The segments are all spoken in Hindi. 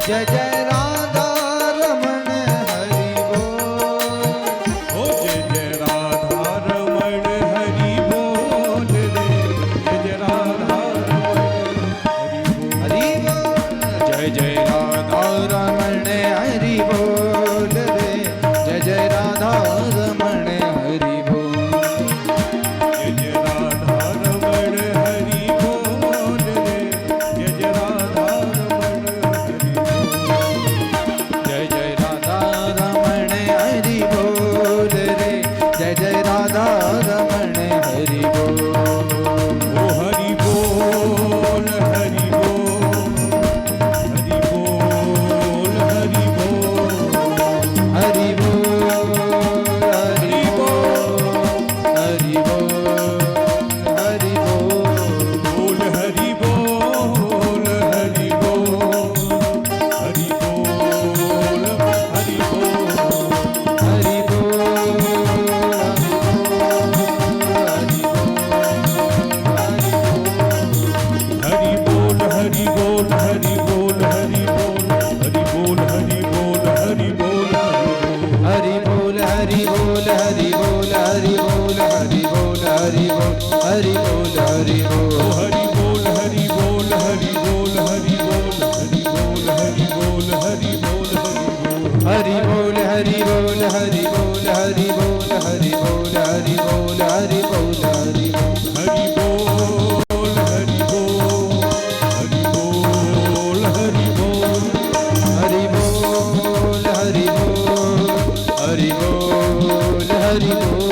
जय जय राधा रमण हरि बोल। ओ जय जय राधा रमण हरि बोल रे, जय जय राधा रमण हरि बोल। जय जय राधा रमण हरि बोल रे, जय जय राधा रमण हरि बोल। जय जय राधा रमण हरि बोल रे, जय जय राधा रमण हरि बोल। जय जय राधा रमण हरि बोल रे, जय जय राधा रमण हरि बोल। ओ हरि बोल हरि बोल हरि बोल हरि बोल हरि बोल हरि बोल हरि बोल हरि बोल। बोल हरि बोल हरि बोल हरि बोल हरि बोल। हरि बोल हरि बोल हरि बोल हरि बोल हरि बोल हरि बोल हरि बोल हरि बोल हरि बोल हरि बोल हरि बोल हरि बोल हरि बोल हरि बोल हरि बोल हरि ओ बोल। हरि बोल हरि बोल हरि बोल हरि बोल हरि बोल हरि बोल हरि बोल हरि बोल। हरि बोल हरि बोल हरि बोल हरि बोल हरि बोल हरि बोल हरि बोल हरि बोल। हरि बोल हरि बोल हरि बोल हरि बोल हरि बोल हरि बोल हरि बोल।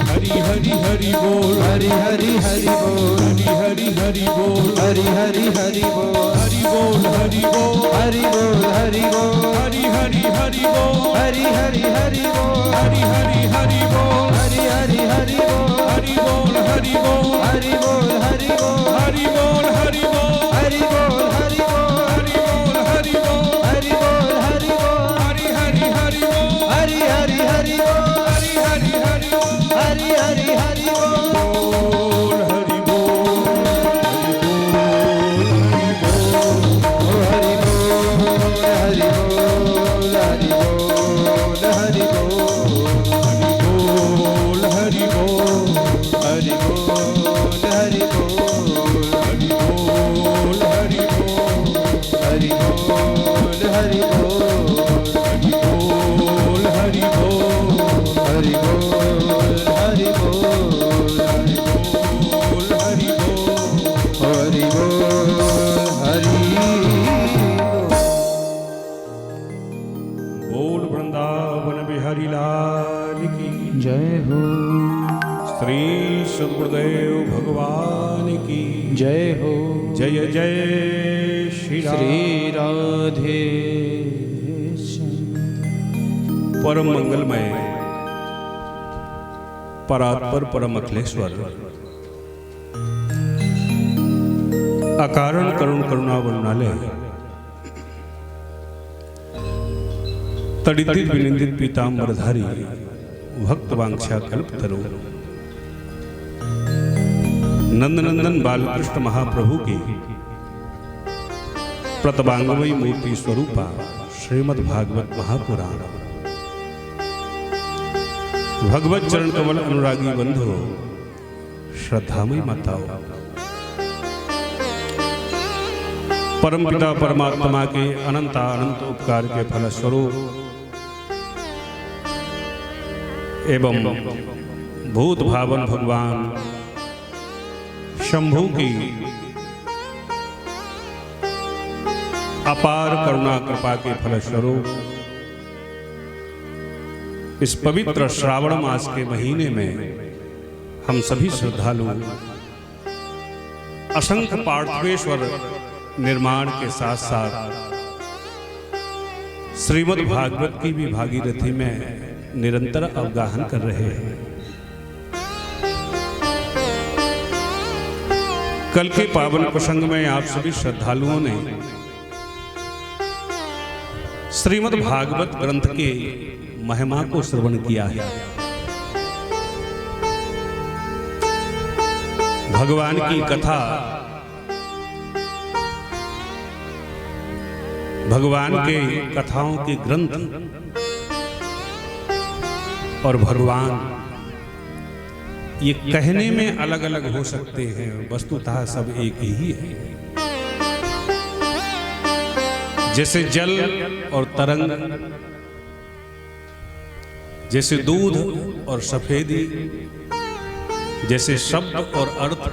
हरि हरि हरि बोल हरि हरि हरि बोल हरि हरि हरि बोल हरि हरि हरि बोल हरि बोल हरि बोल हरि बोल हरि बोल हरि हरि हरि बोल हरि हरि हरि बोल हरि हरि हरि बोल हरि हरि हरि बोल हरि बोल हरि बोल हरि बोल हरि बोल हरि बोल हरि बोल हरि बोल हरि बोल हरि बोल हरि बोल हरि बोल हरि बोल हरि हरि हरि बोल हरि हरि हरि बोल हरि हरि हरि बोल हरि हरि हरि बोल बोल हरि बोल ओ हरि बोल हरि बोल हरि बोल हरि बोल बोल हरि बोल हरि बोल हरि बोल हरि बोल हरि बोल हरि बोल हरि बोल हरि बोल हरि बोल हरि बोल हरि बोल बोल हरि बोल हरि बोल हरि बोल वृंदावन बिहारी लाल की जय हो श्री सद्गुरुदेव भगवान की जय हो जय जय श्री राम। श्री राधे परम मंगलमय परात्पर परम अखिलेश्वर अकारण करुण करुणा वर्णालय तड़िदित विनिंदित पीतांबरधारी भक्त वांछा कल्पतरु नंदनंदन बालकृष्ण महाप्रभु की प्रतभांगमयी मूर्ति स्वरूपा श्रीमद् भागवत महापुराण भगवत चरण कमल अनुरागी बंधु श्रद्धामयी माताओं, परमपिता परमात्मा के अनंत अनंत उपकार के फलस्वरूप एवं भूत भावन भगवान शंभु की अपार करुणा कृपा के फलस्वरूप इस पवित्र श्रावण मास के महीने में हम सभी श्रद्धालु असंख्य पार्थवेश्वर निर्माण के साथ साथ श्रीमद् भागवत की भी भागीरथी में निरंतर अवगाहन कर रहे हैं। कल के पावन प्रसंग में आप सभी श्रद्धालुओं ने श्रीमद् भागवत ग्रंथ के महिमा को श्रवण किया है। भगवान की कथा भगवान के कथाओं के ग्रंथ और भगवान ये कहने में अलग अलग हो सकते हैं, वस्तुतः सब एक ही है। जैसे जल और तरंग, जैसे दूध और सफेदी, जैसे शब्द और अर्थ।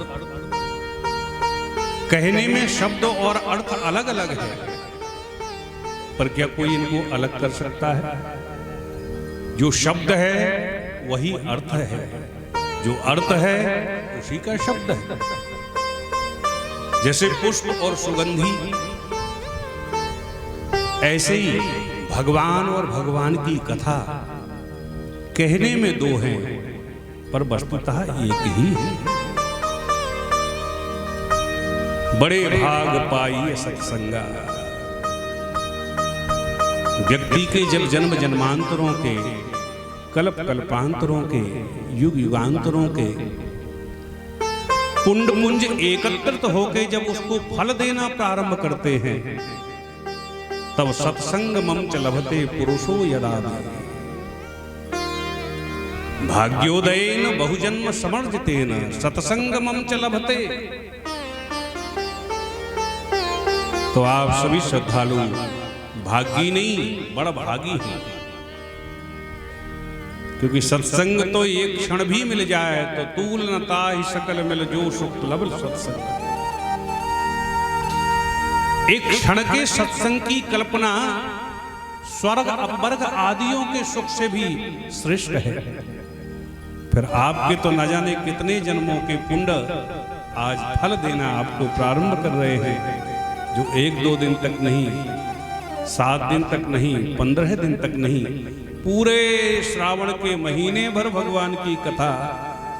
कहने में शब्द और अर्थ अलग अलग है, पर क्या कोई इनको अलग कर सकता है? जो शब्द है वही अर्थ है, जो अर्थ है उसी का शब्द है। जैसे पुष्प और सुगंधी, ऐसे ही भगवान और भगवान की कथा कहने में दो हैं, पर वस्तुतः एक ही है। बड़े भाग पाई सत्संगा, व्यक्ति के जब जन्म जन्मांतरों के, कल्प कल्पांतरों के, युग युगांतरों के पुंड पुंज एकत्रित होकर जब उसको फल देना प्रारंभ करते हैं, तब सत्संग मम च लभते पुरुषो यदा भाग्योदयेन बहुजन्म समर्जितेन सत्संग मम च लभते। तो आप सभी श्रद्धालु भागी नहीं, बड़ा भागी हैं, क्योंकि सत्संग तो एक क्षण भी मिल जाए तो तूल न ताहि सकल मिल जो सुख लभ सत्संग। एक क्षण के सत्संग की कल्पना स्वर्ग अपवर्ग आदियों के सुख से भी श्रेष्ठ है। फिर आपके तो न जाने कितने जन्मों के पुण्य आज फल देना आपको प्रारंभ कर रहे हैं, जो 1-2 दिन तक नहीं, 7 दिन तक नहीं, 15 दिन तक नहीं, पूरे श्रावण के महीने भर भगवान की कथा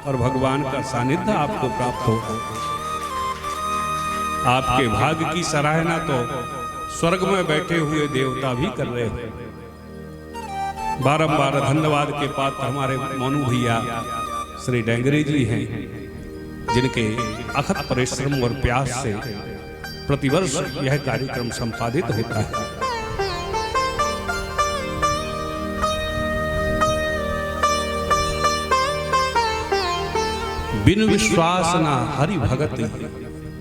और भगवान का सानिध्य आपको प्राप्त होगा। आपके भाग्य की सराहना तो स्वर्ग में बैठे हुए देवता भी कर रहे हैं। बारंबार धन्यवाद के पात्र हमारे मोनू भैया श्री डेंगरे जी हैं, जिनके अथक परिश्रम और प्रयास से प्रतिवर्ष यह कार्यक्रम संपादित होता है। बिन विश्वास न हरि भगति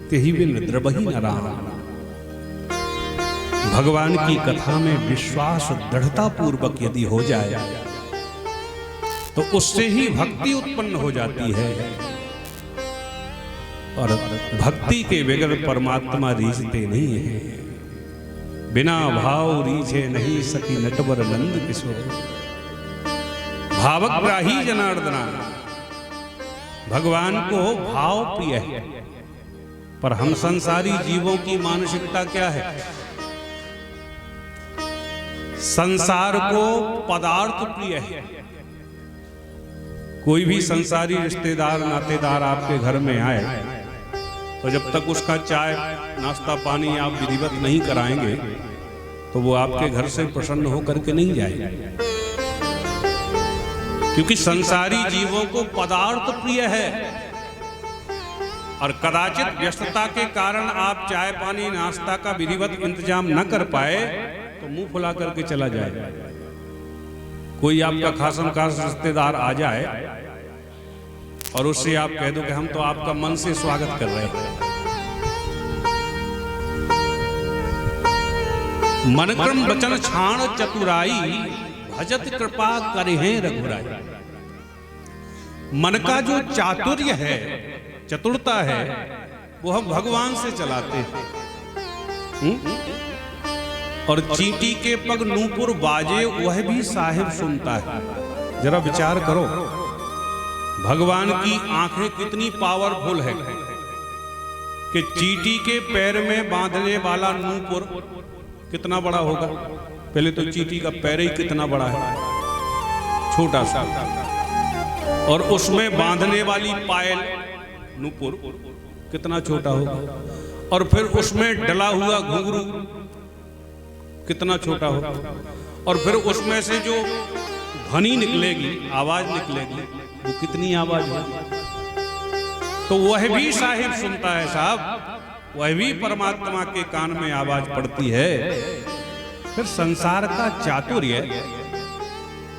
तेहि बिन द्रवहि न राम। भगवान की कथा में विश्वास दृढ़ता पूर्वक यदि हो जाए तो उससे ही भक्ति उत्पन्न हो जाती है, और भक्ति के बगैर परमात्मा रीझते नहीं है। बिना भाव रीझे नहीं सकी नटवर नंद किशोर, भावग्राही जनार्दना। भगवान को भाव प्रिय है, पर हम संसारी जीवों की मानसिकता क्या है? संसार को पदार्थ प्रिय है। कोई भी संसारी रिश्तेदार नातेदार आपके घर में आए तो जब तक उसका चाय नाश्ता पानी आप विधिवत नहीं कराएंगे तो वो आपके घर से प्रसन्न होकर के नहीं जाएगा, क्योंकि संसारी जीवों को पदार्थ प्रिय है। और कदाचित व्यस्तता के कारण आप चाय पानी नाश्ता का विधिवत इंतजाम न कर पाए तो मुंह फुला करके चला जाए। कोई आपका खासम खास रिश्तेदार आ जाए और उससे आप कह दो कि हम तो आपका मन से स्वागत कर रहे हैं। मन क्रम वचन छाण चतुराई भजत कृपा करें रघुराई। मन का जो चातुर्य है, चतुरता है, वो हम भगवान से चलाते हैं। और चींटी के पग नूपुर बाजे वह भी साहिब सुनता है। जरा विचार करो, भगवान की आंखें कितनी पावरफुल है कि चींटी के पैर में बांधने वाला नूपुर कितना बड़ा होगा। पहले तो चींटी का पैर ही कितना बड़ा है, छोटा सा, और उसमें बांधने वाली पायल नूपुर कितना छोटा होगा, और फिर उसमें डला हुआ घुंघरू कितना छोटा होगा, और फिर उसमें से जो ध्वनि निकलेगी, आवाज निकलेगी, वो कितनी आवाज है। तो वह भी साहिब सुनता है साहब, वह भी परमात्मा के कान में आवाज पड़ती है। फिर संसार का चातुर्य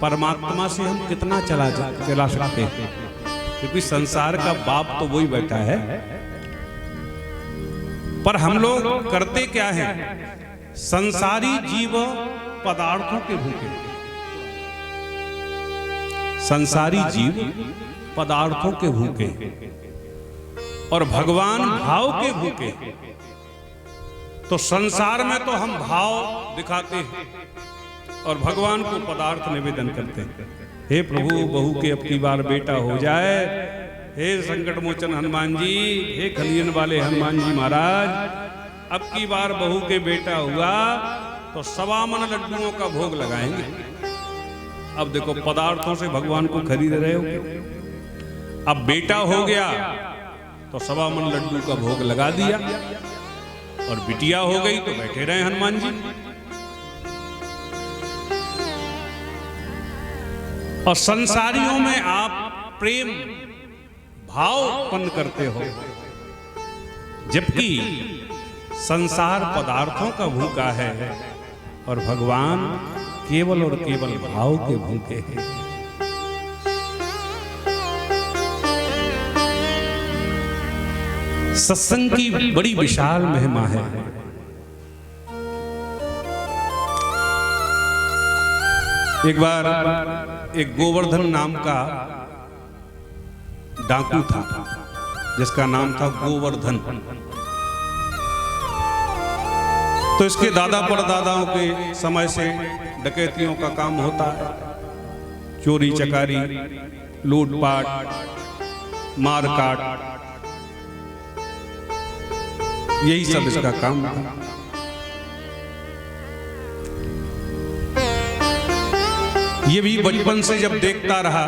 परमात्मा से हम कितना चला सकते हैं, क्योंकि संसार का बाप तो वही बैठा है। पर हम लोग करते क्या है, संसारी जीव पदार्थों के भूखे, संसारी जीव पदार्थों के भूखे और भगवान भाव के भूखे। तो संसार में तो हम भाव दिखाते हैं और भगवान को पदार्थ निवेदन करते हैं। हे प्रभु, बहू के अब की बार बेटा हो जाए, हे संकट मोचन हनुमान जी, हे खलियन वाले हनुमान जी महाराज, अब की बार बहू के बेटा हुआ तो 1.25 मन लड्डुओं का भोग लगाएंगे। अब देखो, पदार्थों से भगवान को खरीद रहे हो। अब बेटा हो गया तो 1.25 मन लड्डू का भोग लगा दिया, और बिटिया हो गई तो बैठे रहे हनुमान जी। और संसारियों में आप प्रेम भाव उत्पन्न करते हो, जबकि संसार पदार्थों का भूखा है और भगवान केवल और केवल भाव के भूखे हैं। सत्संग की बड़ी विशाल महिमा है। एक बार एक गोवर्धन नाम का डाकू था, जिसका नाम था गोवर्धन। तो इसके दादा परदादाओं के समय से डकैतियों का काम होता है, चोरी चकारी, लूटपाट, मारकाट, यही सब इसका काम था। ये भी बचपन से जब देखता रहा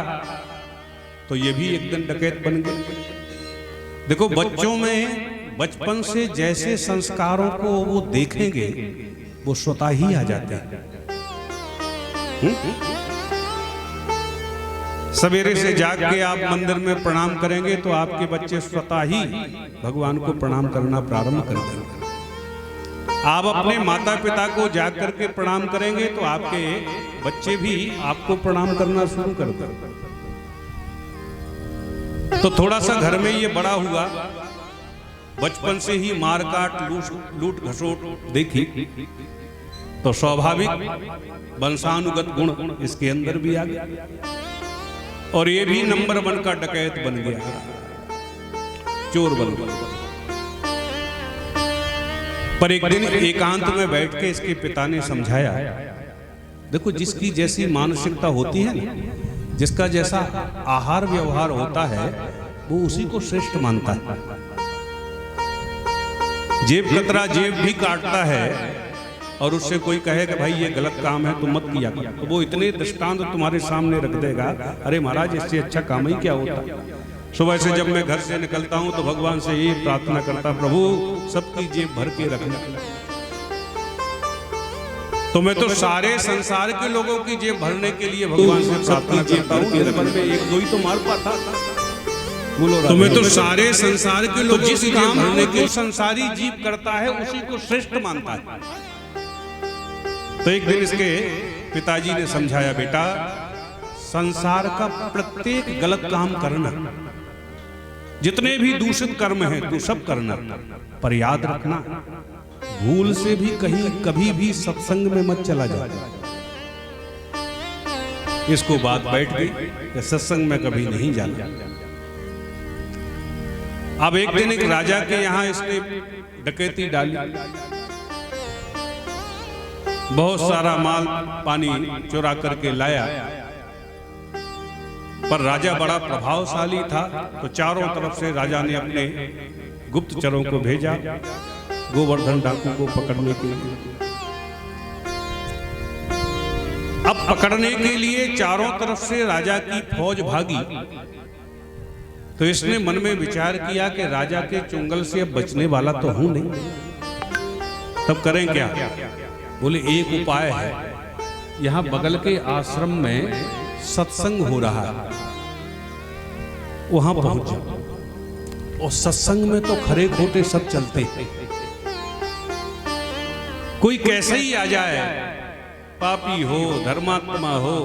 तो ये भी एक दिन डकैत बन गया। देखो, बच्चों में बचपन से जैसे संस्कारों को वो देखेंगे वो स्वतः ही आ जाते हैं। सवेरे से जाग के आप मंदिर में प्रणाम करेंगे तो आपके बच्चे स्वतः ही भगवान को प्रणाम करना प्रारंभ कर देंगे। आप अपने माता पिता को जाग करके प्रणाम करेंगे तो आपके बच्चे भी आपको प्रणाम करना शुरू कर देंगे। तो थोड़ा सा घर में ये बड़ा हुआ, बचपन से ही मारकाट, लूट घसोट देखी, तो स्वाभाविक वंशानुगत गुण इसके अंदर भी आ गया और ये भी नंबर 1 का डकैत बन गया, चोर बन गया। पर एक दिन एकांत में बैठ के इसके पिता ने समझाया, देखो, जिसकी जैसी मानसिकता होती है ना, जिसका जैसा आहार व्यवहार होता है, वो उसी को श्रेष्ठ मानता है। जेब कतरा जेब भी काटता है और उससे कोई कहे कि भाई ये गलत काम है तो मत किया कर, तो वो इतने दृष्टांत तुम्हारे सामने रख देगा, अरे महाराज इससे अच्छा काम ही क्या होता। सुबह से जब मैं घर से निकलता हूं तो भगवान से ये प्रार्थना करता, प्रभु सबकी जेब भर के रखना। तो मैं तो सारे संसार के लोगों की जेब भरने के लिए भगवान से प्रार्थना करता हूं, एक दो ही तो मार पाता। तो मैं तो सारे संसार के लोग जिस काम भरने के संसारी जीव करता है उसी को श्रेष्ठ मानता है। तो एक दिन इसके पिताजी ने समझाया, बेटा, संसार का प्रत्येक गलत काम करना, जितने भी दूषित कर्म हैं तू सब करना, पर याद रखना भूल से भी कहीं कभी भी सत्संग में मत चला जा। इसको बात बैठ गई कि सत्संग में कभी नहीं जाना। अब एक दिन एक राजा के यहां इसने डकैती डाली, बहुत सारा माल पानी चुरा करके लाया, पर राजा बड़ा प्रभावशाली था, तो चारों तरफ से राजा ने अपने गुप्तचरों को भेजा गोवर्धन डाकू को पकड़ने के लिए। अब पकड़ने के लिए चारों तरफ से राजा की फौज भागी, तो इसने मन में विचार किया कि राजा के चुंगल से अब बचने वाला तो हूं नहीं, तब करें क्या। बोले, एक उपाय है, यहां बगल के आश्रम में सत्संग हो रहा है, वहां पहुंच जाओ। और सत्संग में तो खरे खोटे सब चलते हैं, कोई कैसे ही आ जाए, पापी हो धर्मात्मा हो,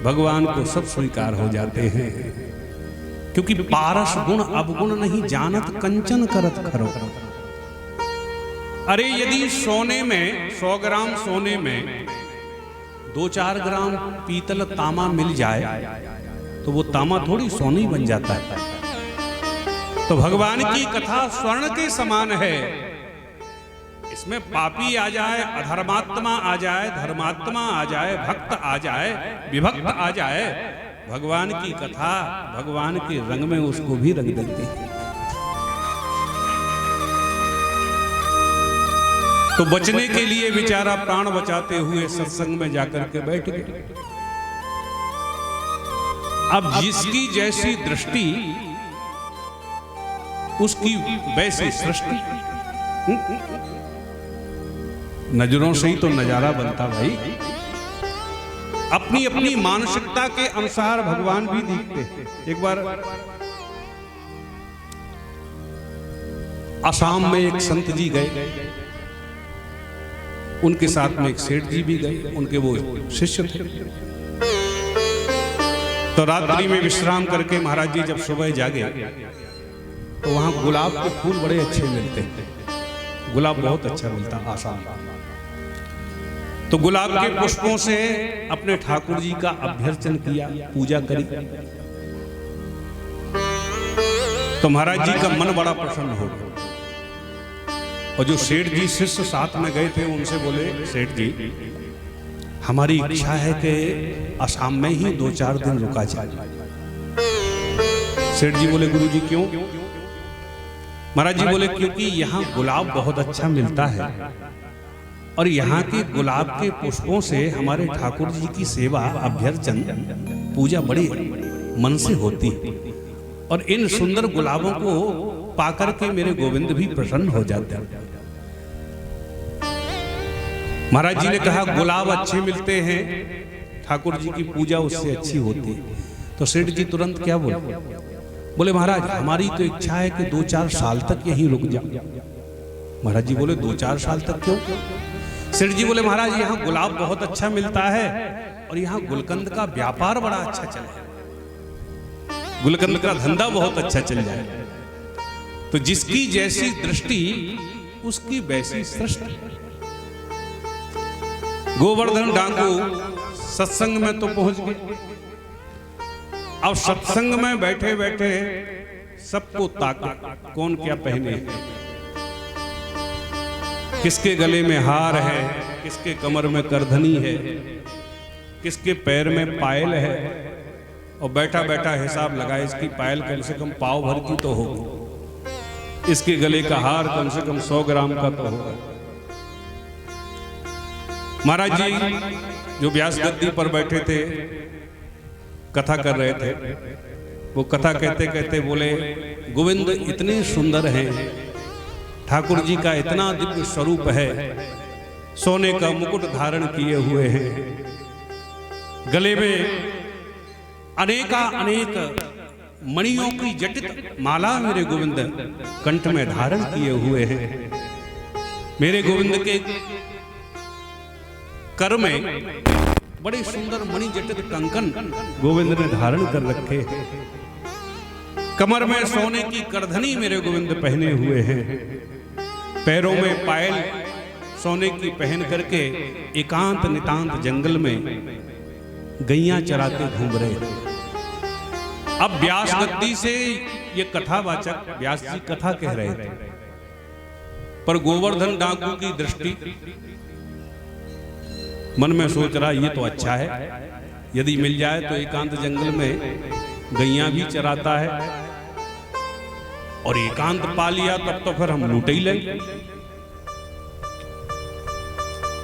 भगवान को सब स्वीकार हो जाते हैं, क्योंकि पारस गुण अवगुण नहीं जानत कंचन करत खरो। अरे यदि सोने में 100 ग्राम सोने में 2-4 ग्राम पीतल तामा मिल जाए तो वो तामा थोड़ी सोनी बन जाता है। तो भगवान की कथा स्वर्ण के समान है। इसमें पापी आ जाए, अधर्मात्मा आ जाए, धर्मात्मा आ जाए, भक्त आ जाए, विभक्त आ जाए, भगवान की कथा भगवान के रंग में उसको भी रंग देती है। तो बचने के लिए बेचारा प्राण बचाते हुए सत्संग में जाकर के बैठ गए। अब जिसकी जैसी दृष्टि उसकी वैसी सृष्टि। नजरों से ही तो नजारा बनता भाई। अपनी अपनी मानसिकता के अनुसार भगवान भी दिखते हैं। एक बार असम में एक संत जी गए, उनके साथ में एक सेठ जी भी गए, उनके वो शिष्य थे। तो रात्रि में विश्राम करके महाराज जी जब सुबह जागे तो वहां गुलाब के फूल बड़े अच्छे मिलते हैं। गुलाब बहुत अच्छा मिलता आसाम। तो गुलाब के पुष्पों से अपने ठाकुर जी का अभ्यर्चन किया, पूजा करी। तो महाराज जी का मन बड़ा प्रसन्न हो गया। और जो सेठ जी शिष्य साथ में गए थे उनसे बोले, सेठ जी हमारी इच्छा है कि असम में ही 2-4 दिन रुका जाए। सेठ जी बोले, गुरु जी क्यों? महाराज जी बोले, क्योंकि यहाँ गुलाब बहुत अच्छा मिलता है और यहाँ के गुलाब के पुष्पों से हमारे ठाकुर जी की सेवा, अभ्यर्चन, पूजा बड़ी मन से होती है और इन सुंदर गुलाबों को पाकर के मेरे गोविंद भी प्रसन्न हो जाते हैं। महाराज जी ने कहा, गुलाब अच्छे मिलते हैं, ठाकुर जी की पूजा उससे अच्छी होती है। तो सेठ जी तुरंत क्या बोले, महाराज हमारी तो इच्छा है कि 2-4 साल तक यहीं रुक जाओ। महाराज जी बोले, 2-4 साल तक क्यों? सेठ जी बोले, महाराज यहाँ गुलाब बहुत अच्छा मिलता है और यहाँ गुलकंद का व्यापार बड़ा अच्छा चले, गुलकंद का धंधा बहुत अच्छा चल जाए। तो जिसकी जैसी दृष्टि उसकी वैसी सृष्टि। गोवर्धन डांगू सत्संग में तो पहुंच गए। अब सत्संग में बैठे बैठे सबको ताका, कौन क्या पहने, किसके गले में हार है, किसके कमर में करधनी है, किसके पैर में पायल है। और बैठा बैठा हिसाब लगा, इसकी पायल कम से कम पाव भर की तो होगी, इसके गले का हार कम से कम 100 ग्राम का तो होगा। महाराज जी जो व्यास गद्दी पर बैठे थे, कथा कर रहे थे, वो कथा कहते कहते बोले, गोविंद इतने सुंदर हैं, ठाकुर जी का इतना दिव्य स्वरूप है, सोने का मुकुट धारण किए हुए हैं, गले में अनेक मणियों की जटित माला मेरे गोविंद कंठ में धारण किए हुए हैं। मेरे गोविंद के कर में बड़े सुंदर मणि जटित कंकन गोविंद ने धारण कर रखे हैं। कमर में सोने की करधनी मेरे गोविंद पहने हुए हैं। पैरों में पायल सोने की पहन करके एकांत नितांत जंगल में गैया चराते घूम रहे हैं। अब व्यास गद्दी से ये कथावाचक व्यास जी कथा कह रहे थे, पर गोवर्धन डाकू की दृष्टि मन में सोच रहा, ये तो अच्छा है, यदि मिल जाए तो एकांत जंगल में गैया भी चराता है और एकांत पा लिया तब तो फिर हम लूट ही लेंगे।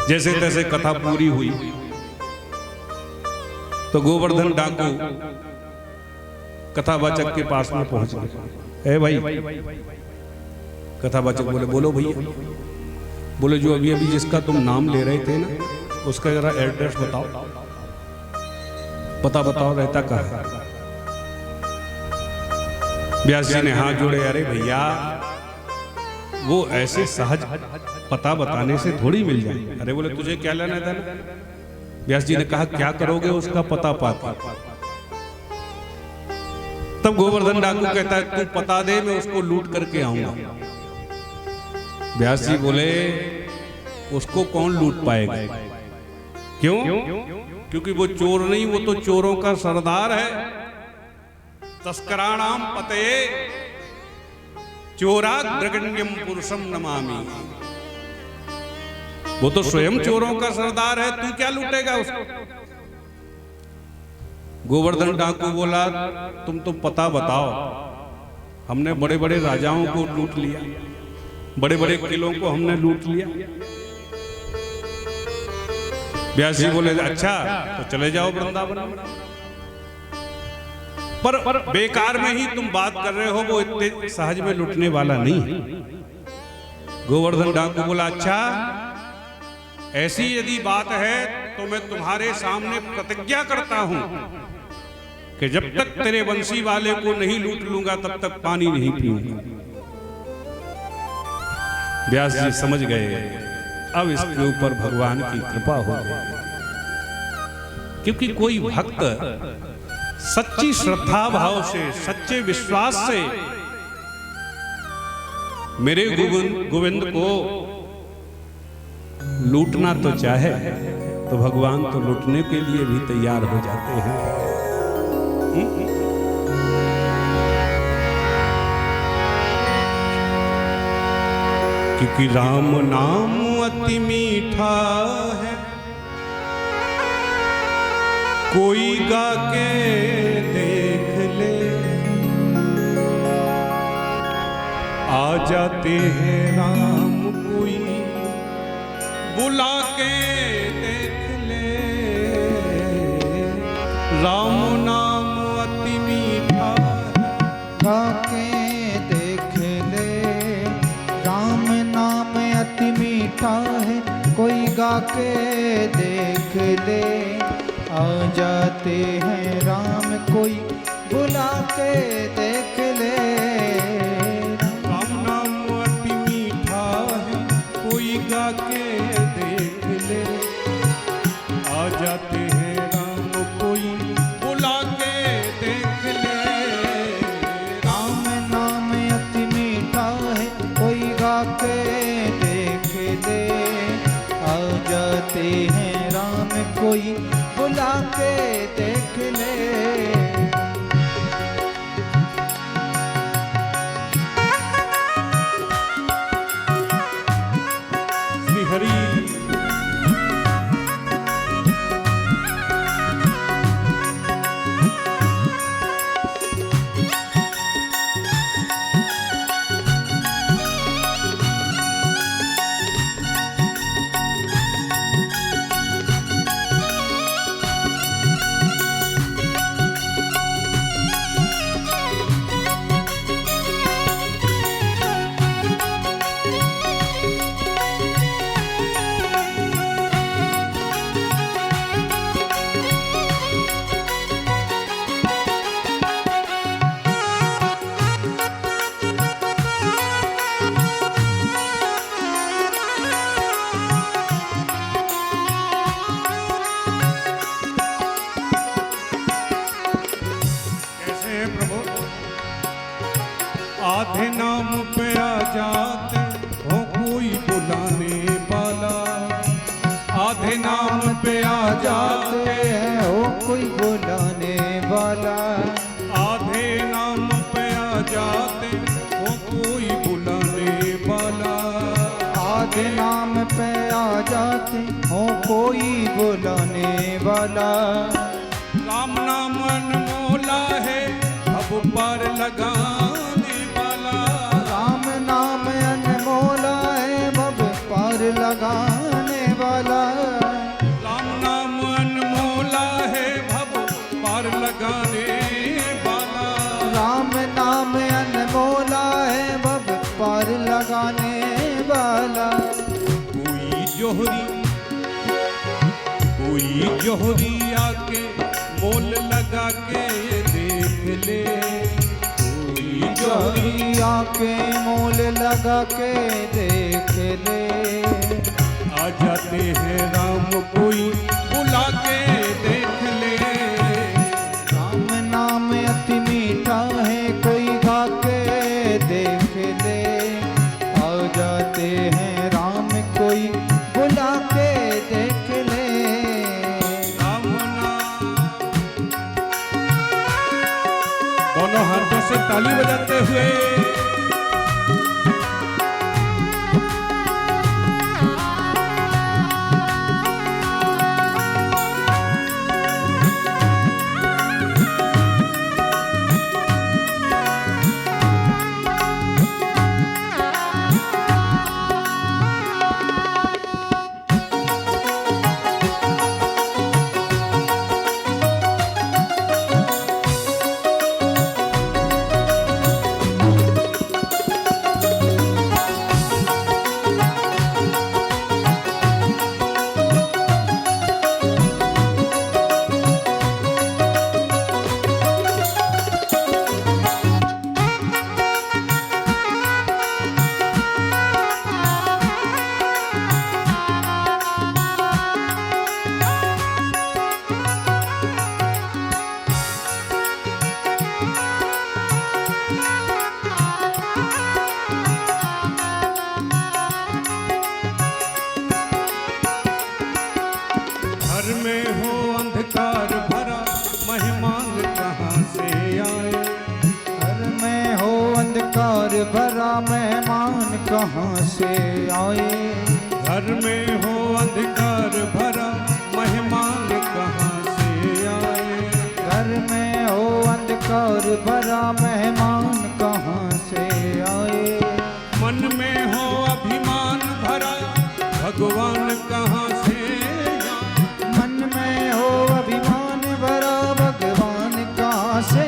जैसे तैसे कथा पूरी हुई तो गोवर्धन डाकू कथावाचक के पास में पहुंच गए। ए भाई, कथावाचक बोले, बोलो भैया। बोले, जो अभी अभी जिसका तुम नाम ले रहे थे ना, उसका जरा एड्रेस बताओ, पता बताओ, रहता कहाँ है? व्यास जी ने हाथ जोड़े, अरे भैया वो ऐसे सहज पता बताने से थोड़ी मिल जाए। अरे बोले तुझे क्या लेना देना? व्यास जी ने कहा क्या करोगे उसका पता पाकर? तब गोवर्धन डाकू कहता है तू पता दे, मैं उसको लूट करके आऊंगा। व्यास जी बोले उसको कौन लूट पाएगा? क्यों? क्योंकि वो चोर नहीं, वो तो चोरों का सरदार है। तस्कराणाम पते चोराग्रगण्यम पुरुषम नमामि। वो तो स्वयं चोरों का सरदार है, तू क्या लूटेगा उसको? गोवर्धन डाकू बोला तुम तो पता बताओ, हमने बड़े बड़े राजाओं को लूट लिया, बड़े बड़े किलों को हमने लूट लिया। व्यास जी बोले अच्छा तो चले जाओ वृंदावन। पर बेकार में ही तुम बात कर रहे हो, वो इतने सहज में लुटने वाला नहीं है। गोवर्धन डाकू बोला अच्छा ऐसी यदि बात है तो मैं तुम्हारे सामने प्रतिज्ञा करता हूं कि जब तक तेरे वंशी वाले को नहीं लूट लूंगा तब तक पानी नहीं पीऊंगा। व्यास जी समझ गए अब इसके ऊपर भगवान की कृपा हो गई, क्योंकि कोई भक्त सच्ची श्रद्धा भाव से, सच्चे विश्वास से मेरे गोविंद को लूटना तो चाहे तो भगवान तो लूटने के लिए भी तैयार हो जाते हैं। क्योंकि राम नाम अति मीठा है, कोई गा के देख ले, आ जाते हैं राम कोई बुला के देख ले। राम नाम अति मीठा गा के देख ले, राम नाम अति मीठा है, कोई गा के देख ले। आ जाते हैं राम कोई बुला के देख ले। राम नाम अति मीठा है, कोई गा के देख ले। आ जाते हैं राम कोई बुला के देख ले। राम नाम अति मीठा है, कोई गा के देख ले। आ जाते हैं राम कोई बुला के देख ले। श्री हरि आधे नाम पे आ जाते हो कोई बुलाने वाला। आधे नाम पे आ जाते हैं हो कोई बुलाने वाला। आधे नाम पे आ जाते हो कोई बुलाने वाला। आधे नाम पे आ जाते हो कोई बुलाने वाला। राम नाम अनमोला है अब पार लगाने वाला। राम नाम अनमोला है अब पार लगाने वाला। राम नाम अनमोला है भव पार लगाने वाला। राम नाम अनमोला है अब पार लगाने वाला। कोई जोहरी आके मोल लगा के देख ले। कोई चोरी आके मोल लगा के देख ले। आ जाते हैं राम कोई बुला के देख ले। राम नाम अति मीठा है कोई गा के देख ले। आ जाते हैं राम कोई बुला के देख ले। राम नाम। दोनों हाथों से ताली बजाते हुए घर में हो अंधकार भरा मेहमान कहाँ से आए। घर में हो अंधकार भरा मेहमान कहाँ से आए। घर में हो अंधकार भरा मेहमान कहाँ से आए। घर में हो अंधकार भरा मेहमान कहाँ से आए। मन में हो अभिमान भरा भगवान कहाँ से आए। मन में हो अभिमान भरा भगवान कहाँ से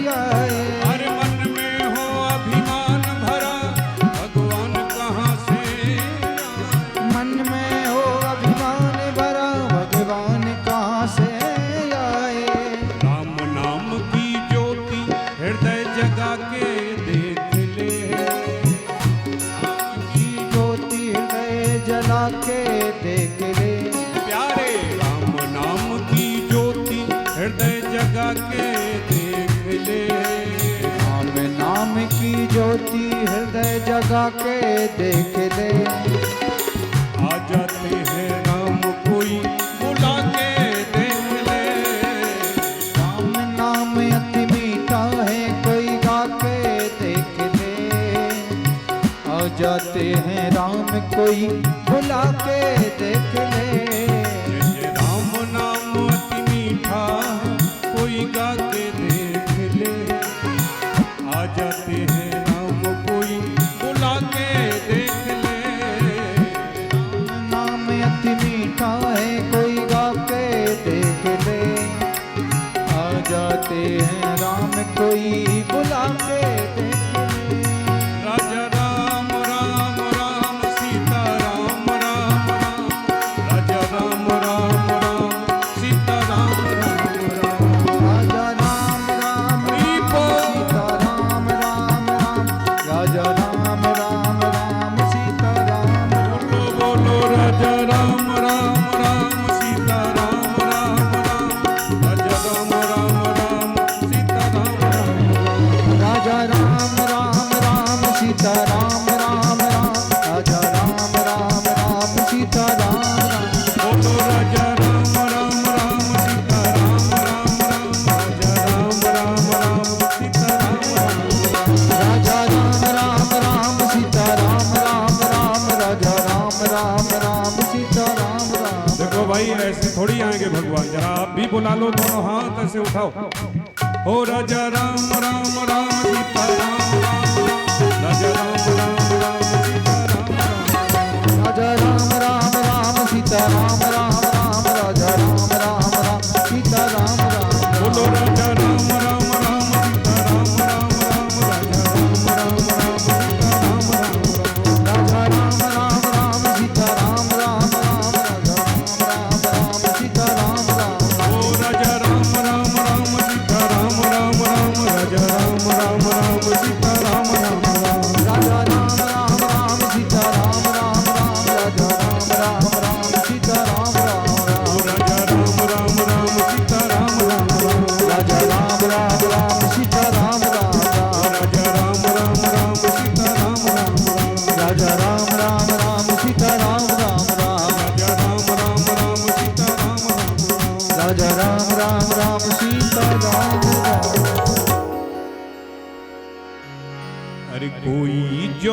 आए। अरे मन में हो अभिमान भरा भगवान कहाँ से आए। मन में हो अभिमान भरा भगवान कहाँ से आए। राम नाम की ज्योति हृदय जगा के देख ले। की ज्योति हृदय जला के देख ले। प्यारे राम नाम की ज्योति हृदय जगा के देख ले। राम नाम की ज्योति हृदय जगा के देख ले। आ जाते हैं राम कोई बुला के देख ले। राम नाम अति मीठा है कोई गा के देख ले। आ जाते हैं राम कोई बुला के देख ले। जय राम नाम अति मीठा कोई गा के देख ले। आ जाते हैं राम कोई बुला के देख ले। नाम अति मीठा है कोई गा के देख ले। आ जाते हैं राम कोई बुला के देख ले। राजा राम राम राम सीता राम राम राम। राजा राम राम राम सीता राम राम राम। राजा राम राम सीता राम राम राम। राजा राम राम राम सीता राम। बोलो बोलो राजा राम राम राम सीता राम राम राम। राजा राम राम राम सीता राम राम राम। राजा राम राम राम सीता राम राम राम। राजा राम राम राम सीता राम राम। बोलो राजा राम राम राम सीता राम राम राम। राजा राम राम राम सीता राम राम राम। राजा राम राम राम सीता राम राम राम। राजा राम राम राम सीता राम राम। देखो भाई ऐसे थोड़ी आएंगे भगवान, जरा आप भी बुला लो, दोनों हाथ ऐसे उठाओ। ओ राजा राम राम राम सीता राम राम राम। राजा राम राम राम सीता राम राम। राजा राम राम राम सीता राम राम राम। राजा राम राम राम सीता राम राम। बोलो राजा राम राम राम सीता राम राम राम। राजा राम राम राम सीता राम राम राम। राजा राम राम राम सीता राम राम राम। राजा राम राम राम सीता राम राम। ओ राजा राम राम राम सीता राम राम राम। राजा राम राम राम सीता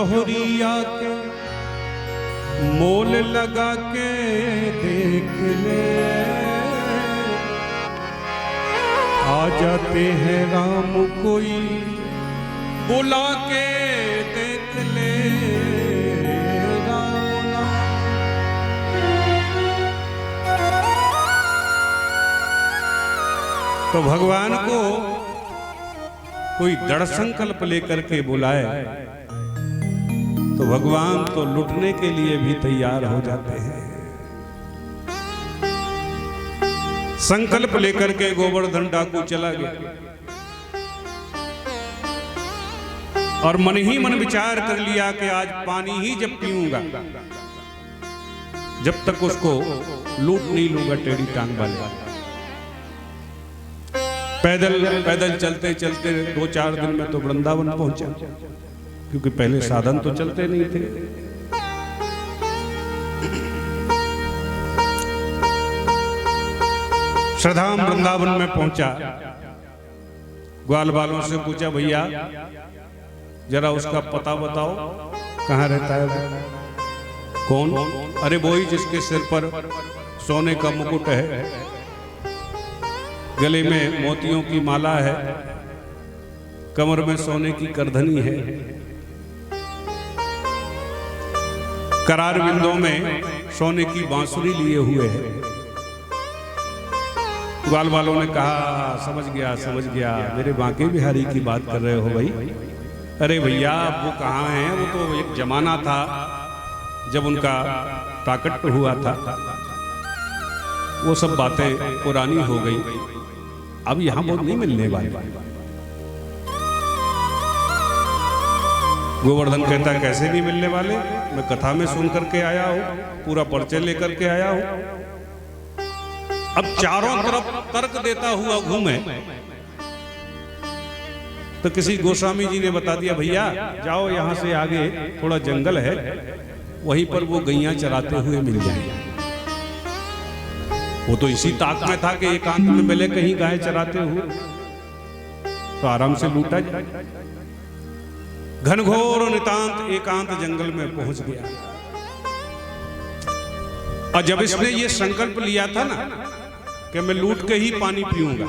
जोहरिया के मोल लगा के देख ले, आ जाते हैं राम कोई बुला के देख ले राम नाम। तो भगवान को कोई दृढ़ संकल्प लेकर के बुलाए तो भगवान तो लुटने के लिए भी तैयार हो जाते हैं। संकल्प लेकर के गोवर्धन डाकू चला गया और मन ही मन विचार कर लिया कि आज पानी ही जब पीऊंगा जब तक उसको लूट नहीं लूंगा टेढ़ी टांग वाले। पैदल पैदल चलते चलते 2-4 दिन में तो वृंदावन पहुंचा, क्योंकि पहले साधन तो चलते नहीं थे। श्रद्धाम वृंदावन में पहुंचा, ग्वाल बालों से पूछा भैया जरा उसका पता बताओ कहां रहता है। कौन? अरे वही जिसके सिर पर सोने का मुकुट है, गले में मोतियों की माला है, कमर में सोने की करधनी है, करार बिंदों में सोने की बांसुरी लिए हुए है। ग्वाल वालों ने कहा समझ गया मेरे बांके बिहारी की बात कर रहे हो भाई। अरे भैया वो कहाँ हैं, वो तो एक जमाना था जब उनका प्राकट्य हुआ था, वो सब बातें पुरानी हो गई, अब यहां बहुत नहीं मिलने वाले। गोवर्धन कहता कैसे नहीं मिलने वाले, मैं कथा में सुन करके आया हूं, पूरा परिचय लेकर के आया हूं। अब चारों तरफ तर्क देता हुआ घूमे तो किसी गोस्वामी जी ने बता दिया भैया जाओ यहां से आगे थोड़ा जंगल है, वहीं पर वो गैया चराते हुए मिल जाएंगे। वो तो इसी ताक में था कि एकांत में मिले कहीं गाय चराते हुए, तो आराम से लूटा जाए। घनघोर नितांत एकांत जंगल में पहुंच गया। और जब इसने ये संकल्प लिया था ना कि मैं लूट के ही पानी पीऊंगा,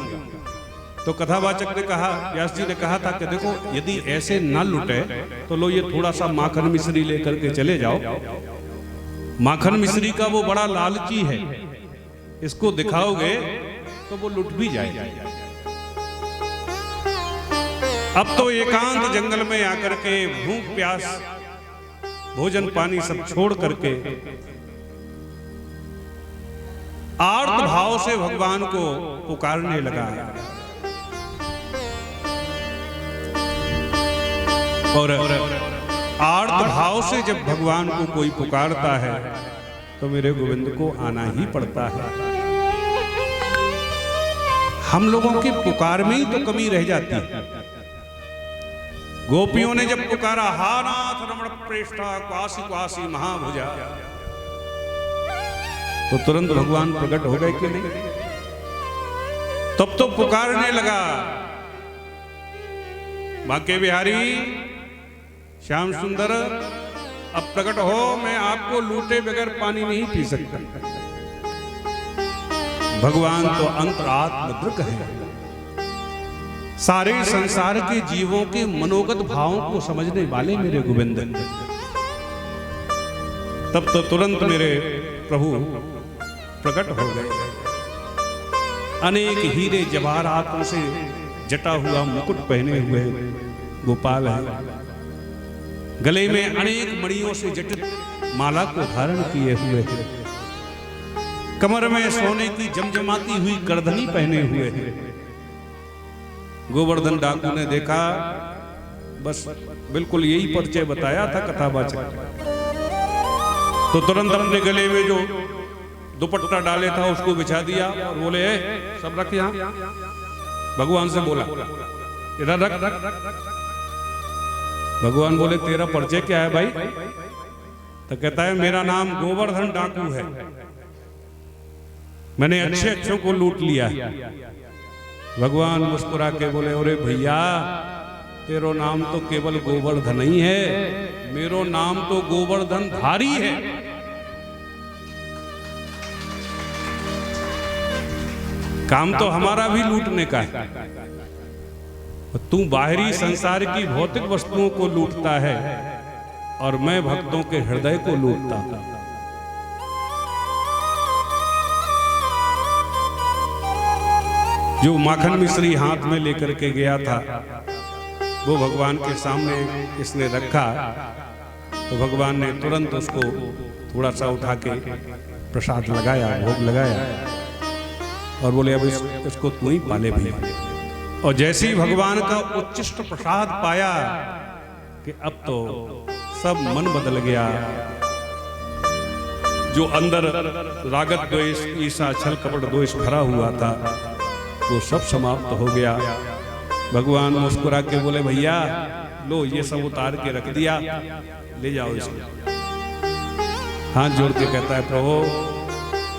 तो कथावाचक ने कहा, व्यास जी ने कहा था कि देखो यदि ऐसे ना लूटे तो लो ये थोड़ा सा माखन मिश्री लेकर के चले जाओ। माखन मिश्री का वो बड़ा लालची है, इसको दिखाओगे तो वो लुट भी जाएगा। अब तो एकांत जंगल में आकर के भूख प्यास भोजन पानी सब छोड़ करके आर्त भाव से भगवान को पुकारने लगा। और आर्त भाव से जब भगवान को कोई पुकारता है तो मेरे गोविंद को आना ही पड़ता है। हम लोगों की पुकार में ही तो कमी रह जाती है। गोपियों ने जब पुकारा हा नाथ रमण प्रेष्ठा क्वासी क्वासी महाभुजा, तो तुरंत भगवान प्रकट हो गए कि नहीं? तब तो पुकारने लगा बांके बिहारी श्याम सुंदर अब प्रकट हो, मैं आपको लूटे बगैर पानी नहीं पी सकता। भगवान तो अंतरात्मदृक है, सारे संसार के जीवों के मनोगत भावों को समझने वाले मेरे गोविंद। तब तो तुरंत मेरे प्रभु प्रकट हो गए। अनेक हीरे जवाहरातों से जटा हुआ मुकुट पहने हुए गोपाल है, गले में अनेक मणियों से जटित माला को धारण किए हुए हैं, कमर में सोने की जमजमाती हुई करधनी पहने हुए हैं। गोवर्धन डाकू ने देखा, बस बिल्कुल यही परिचय बताया था कथावाचक, तो तुरंत अपने गले में जो दुपट्टा डाले था उसको बिछा दिया और बोले सब रख यहां। भगवान से बोला इधर रख। भगवान बोले तेरा परिचय क्या है भाई? तो कहता है मेरा नाम गोवर्धन डाकू है, मैंने अच्छे अच्छों को लूट लिया। भगवान मुस्कुरा के बोले अरे भैया तेरो नाम तो केवल गोवर्धन ही है, मेरो नाम तो गोवर्धन धारी है। काम तो हमारा भी लूटने का है। तू बाहरी संसार की भौतिक वस्तुओं को लूटता है और मैं भक्तों के हृदय को लूटता था। जो माखन मिश्री हाथ में लेकर के गया था वो भगवान के सामने इसने रखा, तो भगवान ने तुरंत उसको थोड़ा सा उठा के प्रसाद लगाया, भोग लगाया और बोले अब इसको तू ही पाले भी। और जैसे ही भगवान का उच्चिष्ट प्रसाद पाया कि अब तो सब मन बदल गया। जो अंदर रागत द्वेष ईर्ष्या छल कपट दोष भरा हुआ था वो सब समाप्त हो गया। भगवान मुस्कुरा के बोले भैया लो ये सब उतार के रख दिया, ले जाओ इसको। हाथ जोड़ के कहता है प्रभु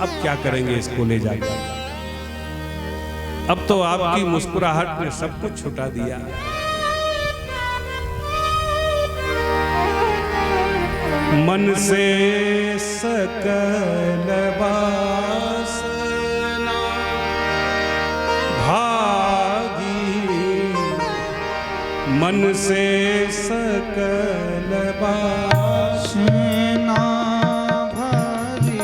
अब क्या करेंगे इसको ले जाकर, अब तो आपकी मुस्कुराहट ने सब कुछ छुटा दिया। मन से सकल वासना भागी, मन से सकल वासना भागी,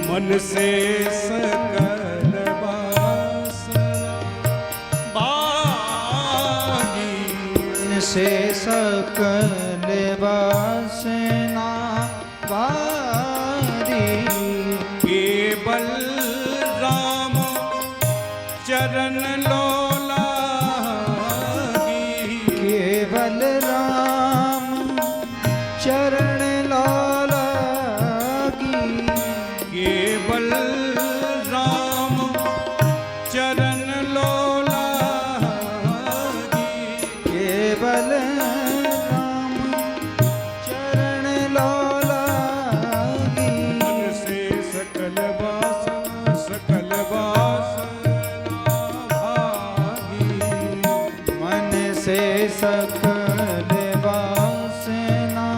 मन से सकल वासना भागी, मन से सकल वासना भागी। केवल राम चरण लोला, केवल राम चरण लागी, केवल राम चरण लोला, केवल राम चरण लागी। मन से सकल वासना सकल वासना भागी, मन से सकल वासना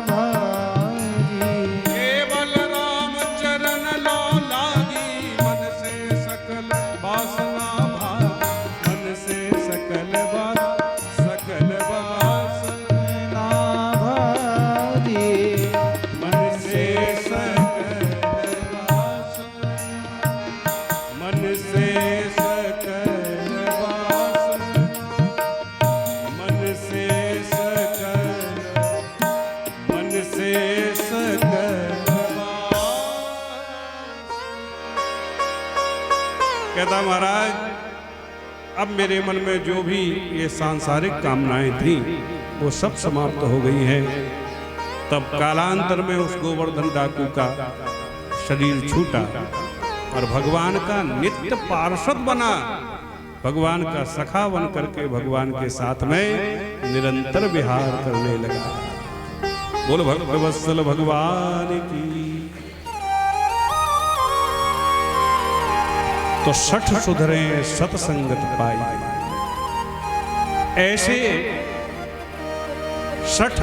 भागी। केवल राम चरण लोलागी, मन से सकल वासना भागी, मन से सकल सकल वासना भागी। मन से सकल वासना, मन से सकल वासना, मन से सकल, मन से सकल वासना। कहता महाराज अब मेरे मन में जो भी ये सांसारिक कामनाएं थी वो सब समाप्त हो गई हैं। तब कालांतर में उस गोवर्धन डाकू का शरीर छूटा और भगवान का नित्य पार्षद बना, भगवान का सखा बन करके भगवान के साथ में निरंतर विहार करने लगा। बोल भक्तवत्सल भगवान की। तो सठ सुधरे सतसंगत पाई, ऐसे सठ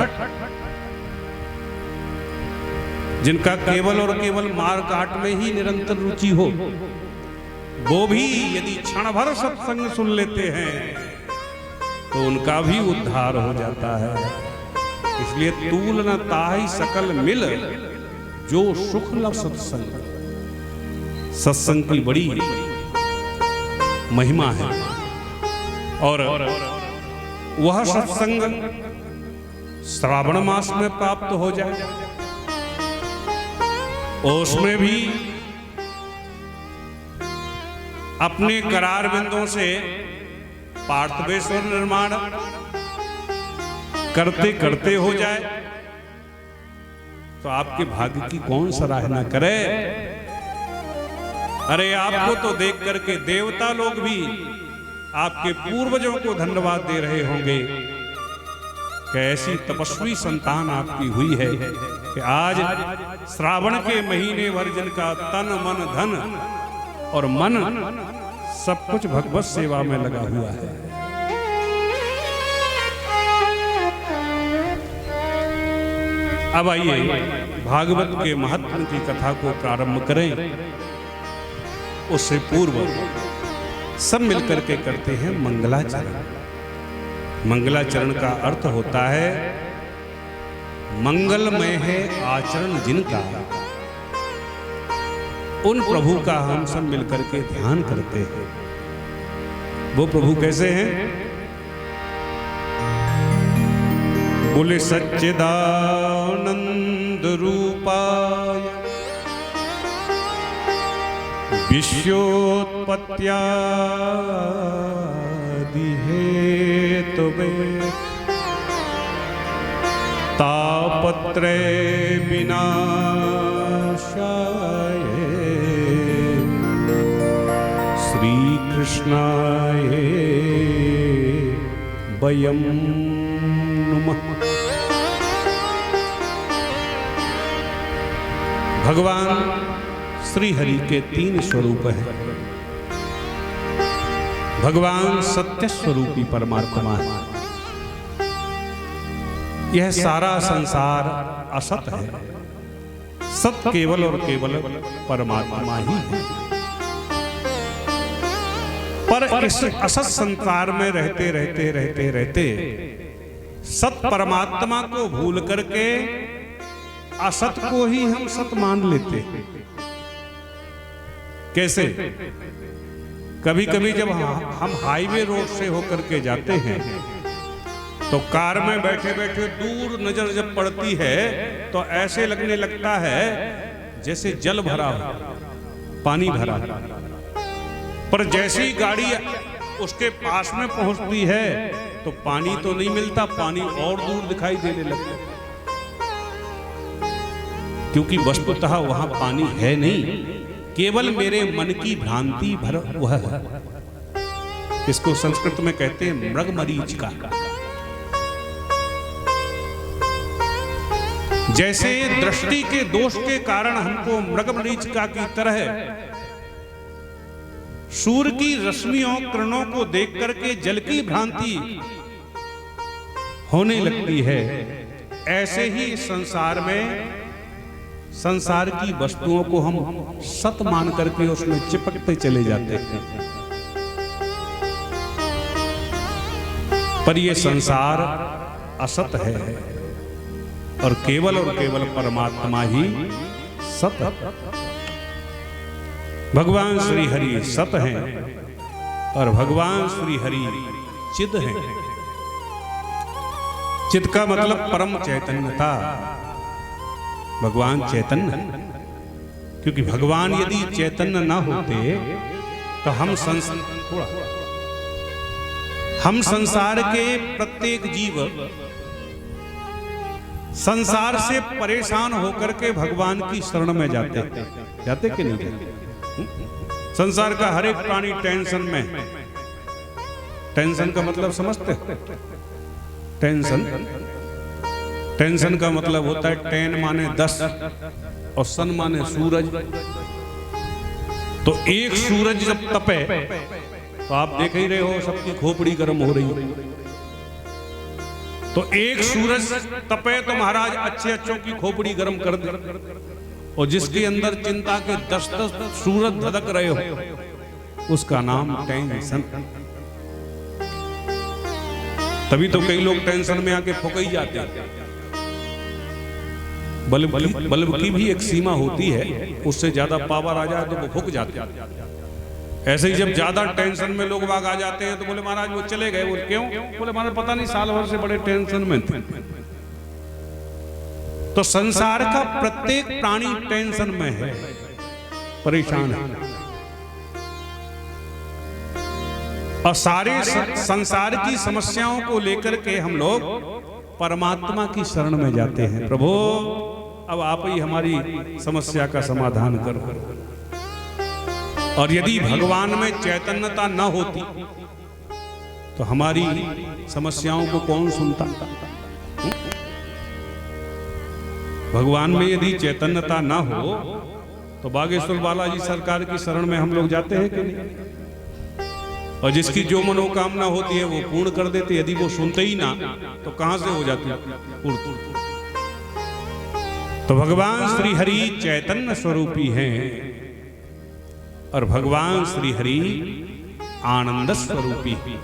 जिनका केवल और केवल मार काट में ही निरंतर रुचि हो, वो भी यदि क्षण भर सत्संग सुन लेते हैं तो उनका भी उद्धार हो जाता है। इसलिए तूल न ताहि सकल मिल, जो सुख लव सत्संग। सत्संग की बड़ी महिमा है और वह सत्संग श्रावण मास में प्राप्त हो जाए और उसमें भी अपने करार बिंदों से पार्थवेश्वर निर्माण करते करते हो जाए तो आपके भाग्य की कौन सराहना करे। अरे आपको तो देख करके देवता लोग भी आपके पूर्वजों को धन्यवाद दे रहे होंगे कि ऐसी तपस्वी संतान आपकी हुई है कि आज श्रावण के महीने भर जिनका तन मन धन और मन सब कुछ भगवत सेवा में लगा हुआ है। अब आइए भागवत के महत्व की कथा को प्रारंभ करें। उससे पूर्व सब मिलकर के करते हैं मंगलाचरण। मंगलाचरण का अर्थ होता है मंगलमय है आचरण जिनका, उन प्रभु का हम सब मिलकर के ध्यान करते हैं। वो प्रभु कैसे हैं? बोले सच्चिदानंद रूपाय विश्वोत्पत्त्यादि हेतवे तापत्रय विनाशाय श्री कृष्णाय वयं नमः। भगवान श्री हरि के 3 स्वरूप हैं। भगवान सत्य स्वरूपी परमात्मा है। यह सारा संसार असत है, सत केवल और केवल परमात्मा ही है। पर इस असत संसार में रहते रहते रहते रहते सत परमात्मा को भूल करके असत को ही हम सत मान लेते हैं। कैसे? कभी कभी जब हम हाईवे रोड से होकर के जाते हैं तो कार में बैठे बैठे दूर नजर जब पड़ती है तो ऐसे लगने लगता है जैसे जल भरा हो, पानी भरा हो। पर जैसे ही गाड़ी उसके पास में पहुंचती है तो पानी तो नहीं मिलता, पानी और दूर दिखाई देने लगता, क्योंकि वस्तुतः वहां पानी है नहीं, केवल मेरे मन की भ्रांति भर वह है। इसको संस्कृत में कहते हैं मृगमरीचिका। जैसे दृष्टि के दोष के कारण हमको मृगमरीचिका की तरह सूर्य की रश्मियों किरणों को देख करके जल की भ्रांति होने लगती है, ऐसे ही संसार में संसार की वस्तुओं को हम सत मान करके उसमें चिपकते चले जाते हैं। पर यह संसार असत है और केवल परमात्मा ही सत है। भगवान श्री हरि सत हैं और भगवान श्री हरि चिद हैं। चिद का मतलब परम चैतन्यता। भगवान चैतन्य, क्योंकि भगवान यदि चैतन्य ना होते तो हम संसार के प्रत्येक जीव संसार से परेशान होकर के भगवान की शरण में जाते कि नहीं जाते? संसार का हर एक प्राणी टेंशन में। टेंशन का मतलब समझते? टेंशन का मतलब होता है टेन माने 10 और सन माने सूरज। तो एक सूरज जब तपे तो आप देख ही रहे हो सबकी खोपड़ी गर्म हो रही है। तो एक सूरज तपे तो महाराज अच्छों की खोपड़ी गर्म कर दे, और जिसके अंदर चिंता के 10 सूरज धधक रहे हो उसका नाम टेंशन। तभी तो कई लोग टेंशन में आके फुक ही जाते हैं। बल्ब की भी एक सीमा होती है, उससे ज्यादा पावर आ जाए तो वो फूक जाते हैं। ऐसे ही जब ज्यादा टेंशन में लोग बाग आ जाते हैं तो बोले महाराज वो चले गए। वो क्यों? बोले महाराज पता नहीं साल भर से बड़े टेंशन में थे। तो संसार का प्रत्येक प्राणी टेंशन में है, परेशान है, और सारे संसार की समस्याओं को लेकर के हम लोग परमात्मा की शरण में जाते हैं। प्रभु अब आप ही हमारी समस्या का समाधान करो। और यदि भगवान में चैतन्यता न होती तो हमारी समस्याओं को कौन सुनता? भगवान में यदि चैतन्यता ना हो तो बागेश्वर बालाजी सरकार की शरण में हम लोग जाते हैं कि नहीं? और जिसकी जो मनोकामना होती है वो पूर्ण कर देते। यदि वो सुनते ही ना तो कहां से हो जाती पूर्ण? तो भगवान श्री हरि चैतन्य स्वरूपी हैं और भगवान श्री हरि आनंद स्वरूपी हैं।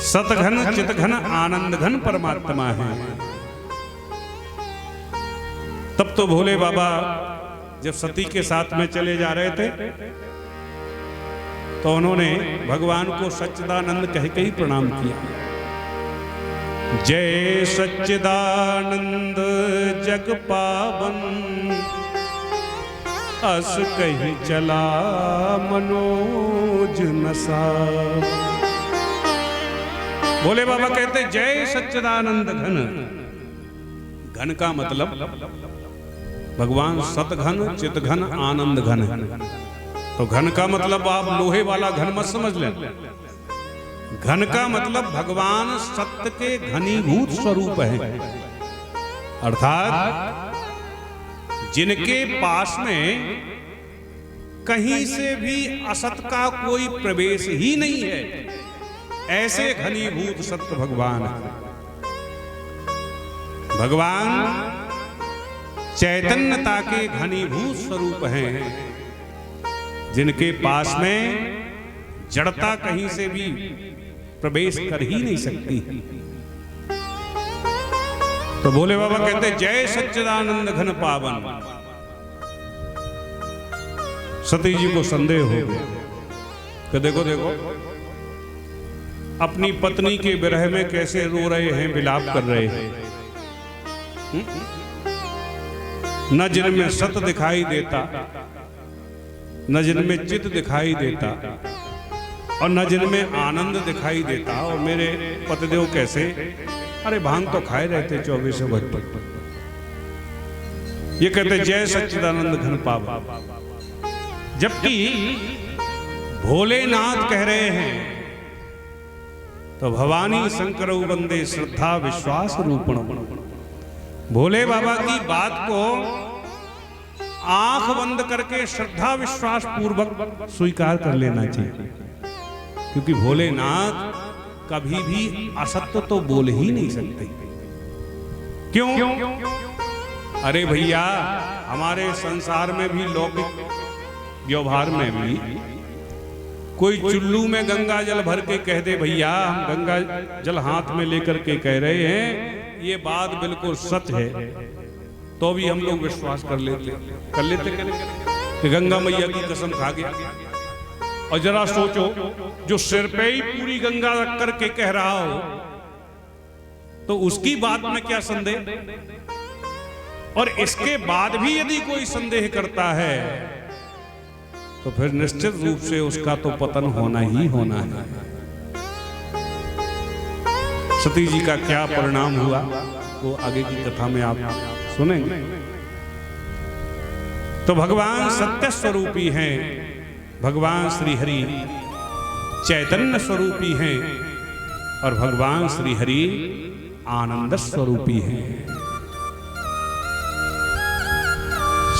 सतघन चितघन आनंद घन परमात्मा है। तब तो भोले बाबा जब सती के साथ में चले जा रहे थे तो उन्होंने भगवान को सच्चिदानंद कह के ही प्रणाम किया। जय सच्चिदानंद जग पावन, अस कहीं चला मनोज नसा। भोले बाबा कहते जय सच्चिदानंद घन। घन का मतलब भगवान सतघन चितघन आनंद घन है। तो घन का मतलब आप लोहे वाला घन मत समझ लें। घन का मतलब भगवान सत्य के घनीभूत स्वरूप है, अर्थात जिनके पास में कहीं से भी असत का कोई प्रवेश ही नहीं है, ऐसे घनीभूत सत्य भगवान है। भगवान चैतन्यता के घनीभूत स्वरूप हैं, जिनके पास में जड़ता कहीं से भी प्रवेश कर ही नहीं सकती। तो भोले बाबा कहते जय सच्चिदानंद घन पावन। सती जी को संदेह हो गया कि देखो देखो अपनी पत्नी के विरह में कैसे रो रहे हैं, विलाप कर रहे हैं। न जिनमें सत दिखाई देता, न जिनमें चित दिखाई देता, और न जिनमें आनंद दिखाई देता। और मेरे पतिदेव कैसे, अरे भांग तो खाए रहते 24 घंटे। ये कहते जय सच्चिदानंद घन पावन, जबकि भोलेनाथ कह रहे हैं तो भवानी शंकर वंदे श्रद्धा विश्वास रूपण। भोले बाबा की बात को आंख बंद करके श्रद्धा विश्वास पूर्वक स्वीकार कर लेना चाहिए, क्योंकि भोलेनाथ कभी भी असत्य तो बोल ही नहीं सकते। क्यों? अरे भैया, हमारे संसार में भी लौकिक व्यवहार में भी कोई चुल्लू में गंगा जल भर के कह दे भैया हम गंगा जल हाथ में लेकर के कह रहे हैं, ये बात बिल्कुल सच है, तो भी हम लोग विश्वास कर लेते कि गंगा मैया की कसम खा गया। और जरा सोचो, जो सिर पे ही पूरी गंगा रख करके कह रहा हो तो उसकी बात में क्या संदेह। और इसके बाद भी यदि कोई संदेह करता है तो फिर निश्चित रूप से उसका तो पतन होना ही होना है। सती जी का क्या परिणाम हुआ वो आगे की कथा में आप सुनेंगे। तो भगवान सत्य स्वरूपी हैं, भगवान श्री हरि चैतन्य स्वरूपी हैं, और भगवान श्री हरि आनंद स्वरूपी हैं।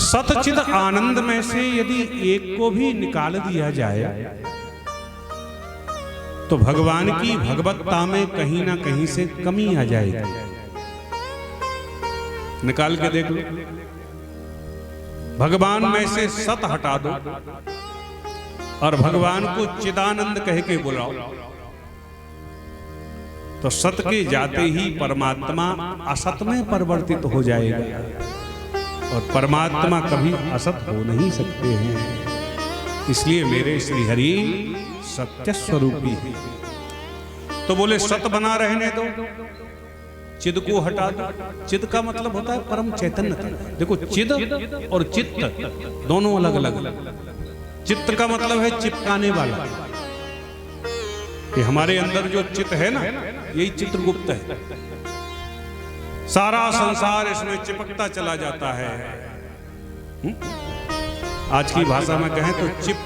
सतचिद आनंद में से यदि एक को भी निकाल दिया जाए तो भगवान की भगवत्ता में कहीं ना कहीं से कमी आ जाएगी। निकाल के देख लो, भगवान में से सत हटा दो और भगवान को चिदानंद कह के बुलाओ, तो सत के जाते ही परमात्मा असत में परिवर्तित हो जाएगा, और परमात्मा कभी असत हो नहीं सकते हैं। इसलिए मेरे श्री हरि सत्य स्वरूपी है। तो बोले सत बना रहने दो, चिद को हटा दो। चिद का मतलब होता है परम चैतन्य। देखो, चिद और चित्त दोनों अलग अलग। चित्त का मतलब है चिपकाने वाला, कि हमारे अंदर जो चित्त है ना, यही चित्रगुप्त है। सारा संसार इसमें चिपकता चला जाता है। आज की भाषा में कहें तो चिप,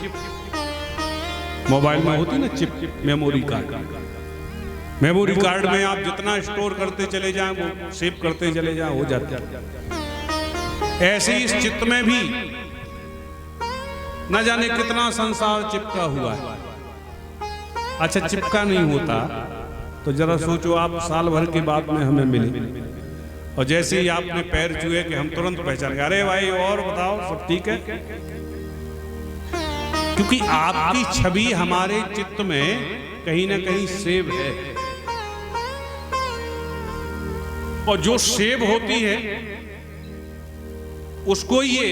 मोबाइल में होती ना chip, memory card. Memory card में आप जितना स्टोर करते चले जाएं, वो सेव करते चले जाएं, हो जाता है। ऐसे ही इस चित्त में भी न जाने कितना संसार चिपका हुआ है। अच्छा, चिपका नहीं होता तो जरा सोचो, आप साल भर के बाद में हमें मिले और जैसे ही आपने पैर छुए कि हम तुरंत पहचान गए, अरे भाई और बताओ सब ठीक है, क्योंकि आपकी छवि हमारे चित्त में कहीं ना कहीं सेव है। और जो सेव होती है उसको ये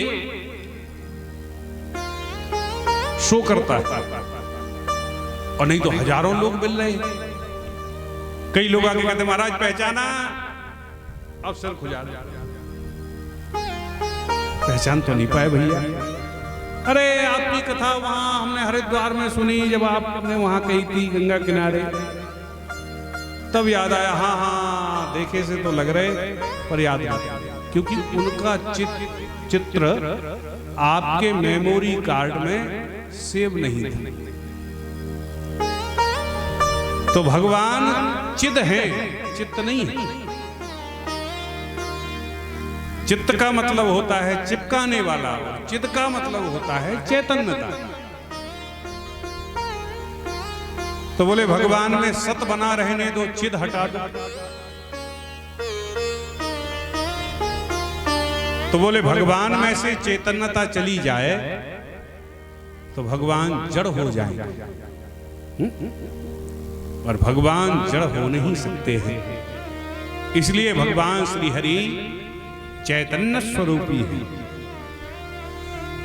शो करता है, और नहीं तो हजारों लोग मिल रहे हैं। कई लोग आके कहते महाराज पहचाना, अब सर खुजा दे, पहचान तो नहीं पाए भैया। अरे आपकी कथा वहां हमने हरिद्वार में सुनी, जब आपने वहां कही थी गंगा किनारे, तब याद आया। हाँ हाँ देखे से तो लग रहे पर याद नहीं, क्योंकि उनका चित्र आपके मेमोरी कार्ड में सेव नहीं था। तो भगवान चिद है, चित्त नहीं है। चित्त का मतलब होता है चिपकाने वाला, चिद का मतलब होता है चैतन्यता। तो बोले भगवान में सत बना रहने दो, चिद हटा दो। तो बोले भगवान में से चैतन्यता चली जाए तो भगवान जड़ हो जाएंगे, और भगवान जड़ हो नहीं सकते हैं। इसलिए भगवान श्री हरि चैतन्य स्वरूपी है।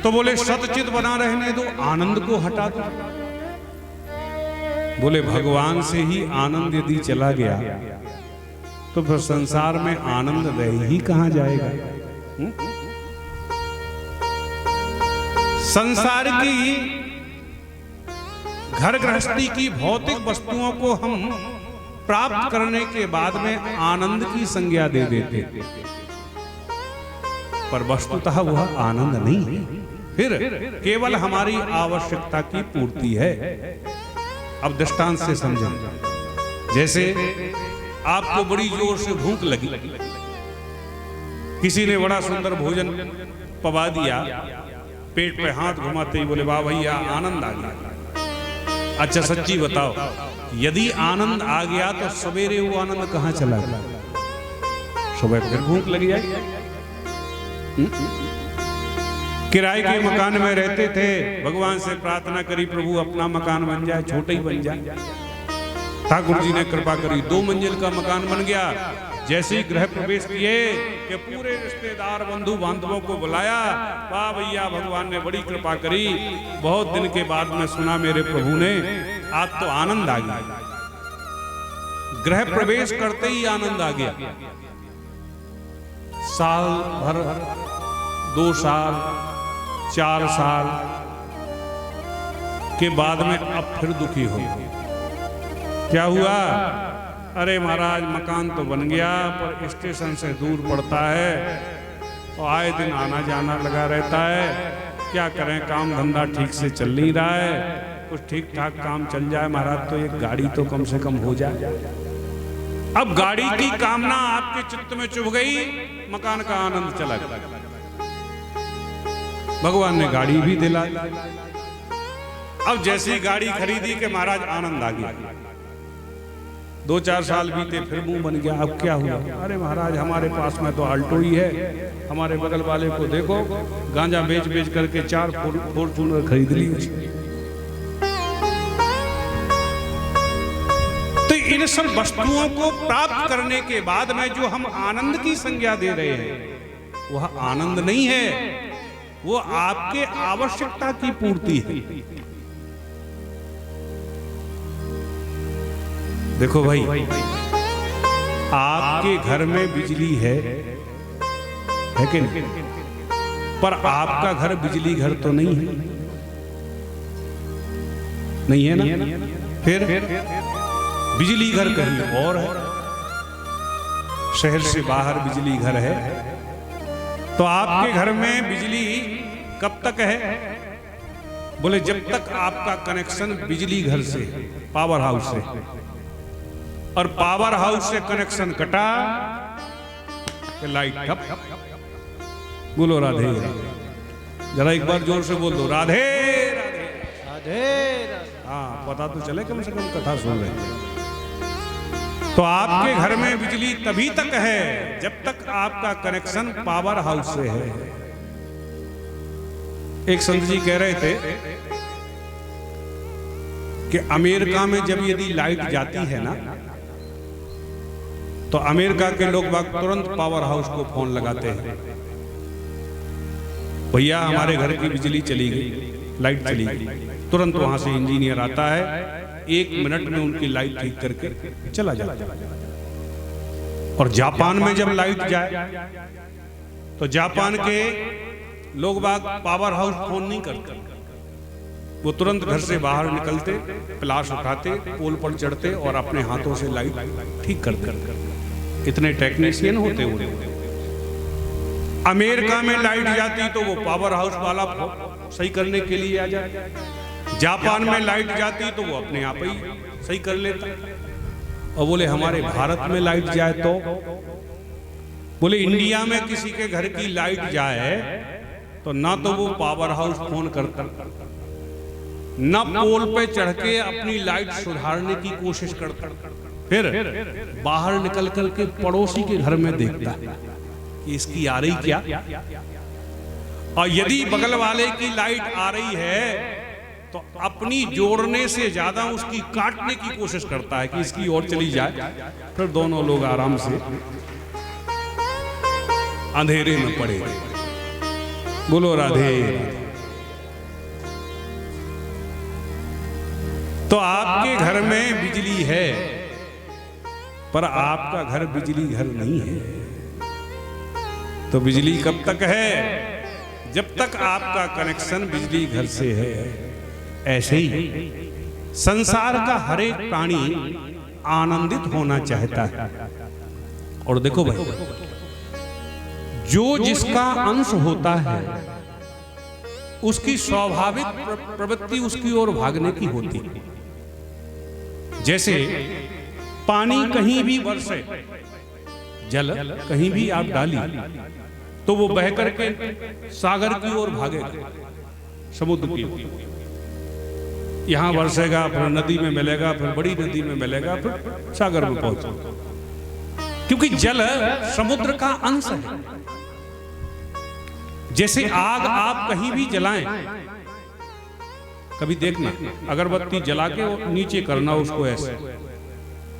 तो बोले सतचित बना रहने दो, आनंद को हटा दो। बोले भगवान से ही आनंद यदि चला गया तो फिर संसार में आनंद रह ही कहां जाएगा। संसार की घर गृहस्थी की भौतिक वस्तुओं को हम प्राप्त करने के बाद में आनंद की संज्ञा दे देते, पर वस्तुतः वह आनंद नहीं है, फिर केवल हमारी आवश्यकता की पूर्ति है। अब दृष्टांत से समझें। जैसे आपको बड़ी जोर से भूख लगी, किसी ने बड़ा सुंदर भोजन पवा दिया, पेट पे हाथ घुमाते ही बोले वाह भैया आनंद आ गया। अच्छा सच्ची बताओ, यदि आनंद आ गया तो सवेरे वो आनंद कहां चला गया? सुबह फिर भूख लगी जाएगी। किराए के मकान में रहते थे, भगवान से प्रार्थना करी प्रभु अपना मकान बन जाए, छोटा ही बन जाए। ठाकुर जी ने कृपा करी, 2 मंजिल का मकान बन गया। जैसे ही गृह प्रवेश किए कि पूरे रिश्तेदार बंधु बांधवों को बुलाया, वाह भैया भगवान ने बड़ी कृपा करी, बहुत दिन के बाद में सुना मेरे प्रभु ने, आज तो आनंद आ गया। गृह प्रवेश करते ही आनंद आ गया। साल भर, 2 साल, 4 साल के बाद में अब फिर दुखी हो। क्या हुआ? अरे महाराज मकान तो बन गया पर स्टेशन से दूर पड़ता है और आए दिन आना जाना लगा रहता है। क्या करें, काम धंधा ठीक से चल नहीं रहा है। कुछ ठीक ठाक काम चल जाए महाराज तो एक गाड़ी तो कम से कम हो जाए। अब गाड़ी की कामना आपके चित्त में चुभ गई, मकान का आनंद चला गया। भगवान ने गाड़ी भी दिला। अब जैसी गाड़ी खरीदी कि महाराज आनंद आ गया। 2-4 साल बीते, फिर मुंह बन गया। अब क्या हुआ? अरे महाराज हमारे पास में तो अल्टो ही है, हमारे बगल वाले को देखो गांजा बेच बेच करके 4 फॉर्च्यूनर खरीद ली। तो इन सब वस्तुओं को प्राप्त करने के बाद में जो हम आनंद की संज्ञा दे रहे हैं वह आनंद नहीं है, वो आपके आवश्यकता की पूर्ति है। देखो भाई, आपके घर में बिजली है कि नहीं? पर आपका घर बिजली घर तो नहीं है, नहीं है ना? फिर बिजली घर कहीं और है, शहर से बाहर बिजली घर है। तो आपके घर में बिजली कब तक है? बोले जब तक आपका कनेक्शन बिजली घर से, पावर हाउस से, और पावर हाउस से कनेक्शन कटा कि लाइट ठप। बोलो राधे राधे। जरा एक बार जोर से बोल दो राधे राधे राधे। हाँ पता तो चले कम से कम कथा सुन रहे। तो आपके घर में बिजली तभी तक है जब तक आपका कनेक्शन पावर हाउस से है। एक संत जी कह रहे थे कि अमेरिका में जब यदि लाइट जाती है ना, तो अमेरिका के लोग बाग तुरंत पावर हाउस को फोन लगाते हैं, भैया हमारे घर की बिजली चली गई, लाइट चली गई। तुरंत वहां से इंजीनियर आता है, 1 मिनट में उनकी लाइट ठीक करके चला जाता है। और जापान में जब लाइट जाए तो जापान के लोग बाग पावर हाउस फोन नहीं करते, वो तुरंत घर से बाहर निकलते, प्लास उठाते, पोल पर चढ़ते और अपने हाथों से लाइट ठीक करते। इतने टेक्नीशियन होते हुए अमेरिका में लाइट जाती तो वो पावर हाउस वाला सही करने के लिए आ जाए, जापान में लाइट जाती तो वो अपने आप ही सही कर लेता। और बोले हमारे भारत में लाइट जाए तो, बोले इंडिया में किसी के घर की लाइट जाए तो ना तो वो पावर हाउस फोन करता, ना पोल पे चढ़ के अपनी लाइट सुधारने की कोशिश करता, फिर बाहर निकल कर के पड़ोसी के घर में देखता कि इसकी आ रही क्या। और यदि बगल वाले की लाइट आ रही है तो अपनी जोड़ने से ज्यादा उसकी काटने की कोशिश करता है कि इसकी ओर चली जाए, फिर दोनों लोग आराम से अंधेरे में पड़े। बोलो राधे। तो आपके घर में बिजली है पर आपका घर बिजली घर नहीं है। तो बिजली कब तक है? जब तक आपका कनेक्शन बिजली घर से है। ऐसे ही संसार का हर एक प्राणी आनंदित होना चाहता है। और देखो भाई, जो जिसका अंश होता है उसकी स्वाभाविक प्रवृत्ति उसकी ओर भागने की होती है। जैसे पानी कहीं भी बरसे, जल कहीं भी आप डाली तो वो बह करके सागर की ओर भागेगा, समुद्र की ओर। यहां बरसेगा, फिर नदी में मिलेगा, फिर बड़ी नदी में मिलेगा, फिर सागर में पहुंचेगा, क्योंकि जल समुद्र का अंश है। जैसे आग आप कहीं भी जलाएं, कभी देखना अगरबत्ती जला के नीचे करना उसको ऐसे,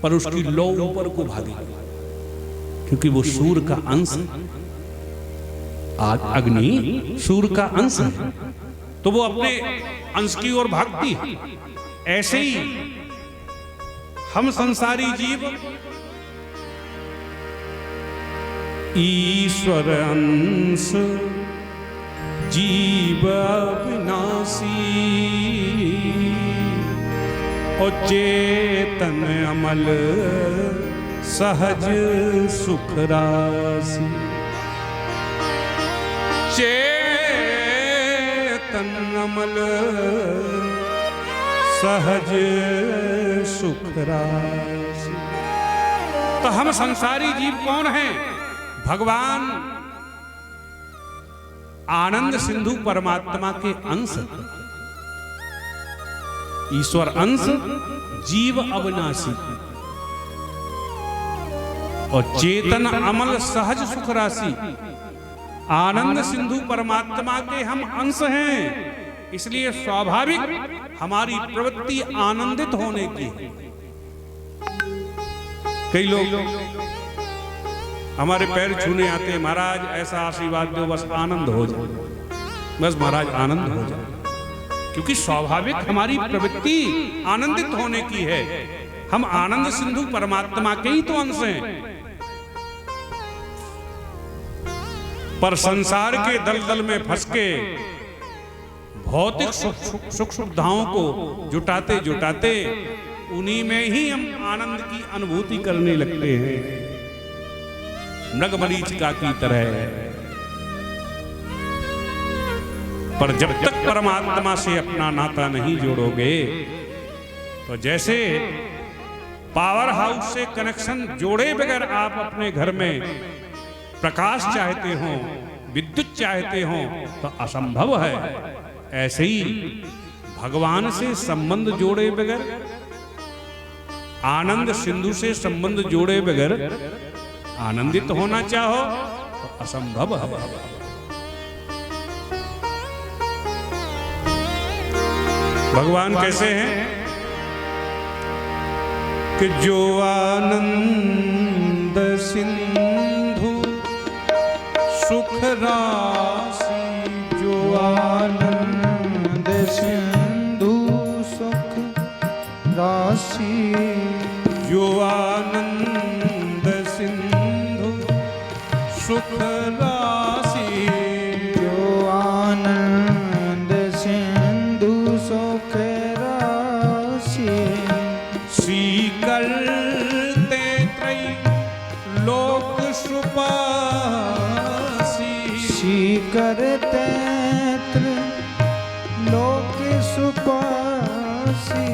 पर उसकी लौ ऊपर को भागेगी, क्योंकि वो सूर्य का अंश है। आग अग्नि सूर्य का अंश है, तो वो अपने अंश की ओर भागती है। ऐसे ही हम संसारी जीव ईश्वर अंश जीव विनाशी, और चेतन अमल सहज सुख राशि। चेतन अमल सहज सुख राशि। तो हम संसारी जीव कौन हैं? भगवान आनंद सिंधु परमात्मा के अंश, ईश्वर अंश जीव अविनाशी, और चेतन अमल सहज सुख राशि। आनंद सिंधु परमात्मा के हम अंश हैं, इसलिए स्वाभाविक हमारी प्रवृत्ति आनंदित होने की है। कई लोग हमारे पैर छूने आते हैं, महाराज ऐसा आशीर्वाद दो, बस आनंद हो जाए, बस महाराज आनंद हो जाए, क्योंकि स्वाभाविक हमारी प्रवृत्ति आनंदित होने की है। हम आनंद सिंधु परमात्मा के ही तो अंश हैं। पर संसार के दलदल में फंस के भौतिक सुख सुविधाओं को जुटाते जुटाते उन्हीं में ही हम आनंद की अनुभूति करने लगते हैं, मृगमरीचिका की तरह। पर जब तक परमात्मा से अपना नाता नहीं जोड़ोगे, तो जैसे पावर हाउस से कनेक्शन जोड़े बगैर आप अपने घर में प्रकाश चाहते हो, विद्युत चाहते हो, तो असंभव है। ऐसे ही भगवान से संबंध जोड़े बगैर आनंद सिंधु से संबंध जोड़े बगैर आनंदित होना चाहो तो असंभव है। भगवान कैसे हैं कि जो आनंद सिंधु सुख राशि, जो आनंद सिंधु सुख राशि, जो आनंद सिंधु सुख राशि, जो आनंद सिंधु सुख राशि, करते त्रय लोक सुपासी, करते लोक सुपासी,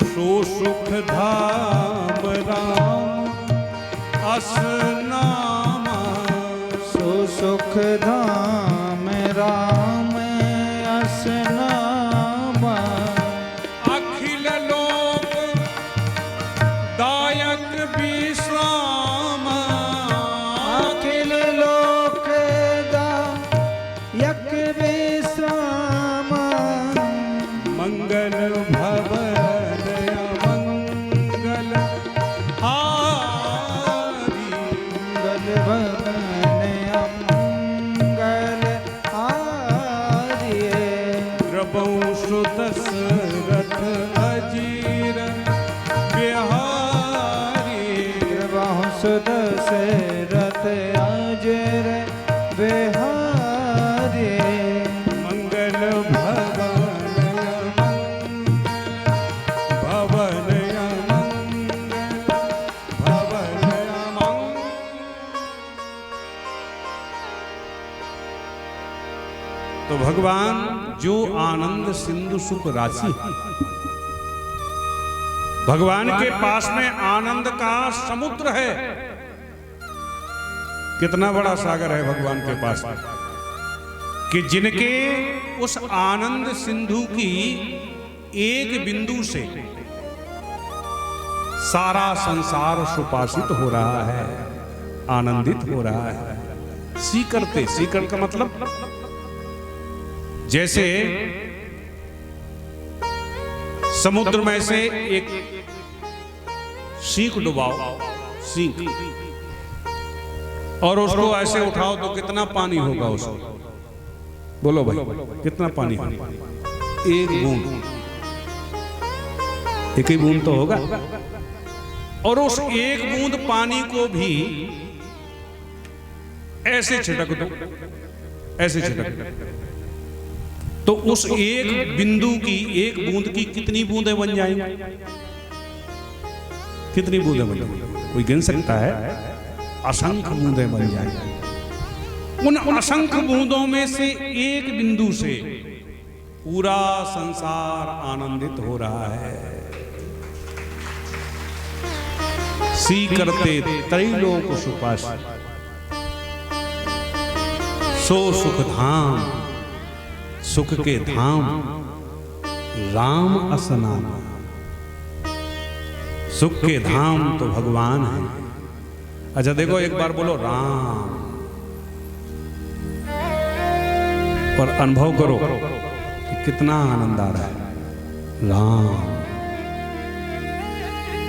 सो सुख धाम राम असनामा, सो सुख धाम राम असनामा, अखिल लोक दायक विश्राम, अखिल लोक दायक विश्राम, मंगल भवन मंगल हारी, मंगल भवन मंगल हारी, प्रभु दशरथ अजीर बिहारी, दशरथ अजर बिहारी, मंगल भवन भवन भवन तो भगवान जो आनंद सिंधु सुख राशि, भगवान के पास में आनंद का समुद्र है। कितना बड़ा सागर है भगवान के पास में कि जिनके उस आनंद सिंधु की एक बिंदु से सारा संसार सुपासित हो रहा है, आनंदित हो रहा है। सीकर का मतलब जैसे समुद्र में से एक सीख डुबाओ, सीख, और उसको ऐसे उठाओ तो कितना पानी होगा उसको? बोलो भाई, कितना पानी होगा? एक बूंद, एक ही बूंद तो होगा। और उस एक बूंद पानी को भी ऐसे छिटक दो, ऐसे छिटक दो, तो उस एक बिंदु की, एक बूंद की कितनी बूंदें बन जाएंगी? कितनी बूंदें बन जाएंगी? कोई गिन सकता है? असंख्य बूंदें बन जाएंगी। उन असंख्य बूंदों में से एक बिंदु से पूरा संसार आनंदित हो रहा है। सी करते त्रैलोक सुपास, सो सुख धाम, सुख के धाम राम असनाम। सुख के धाम तो भगवान है। अच्छा देखो, एक बार बोलो राम और अनुभव करो कि कितना आनंद आ रहा है। राम,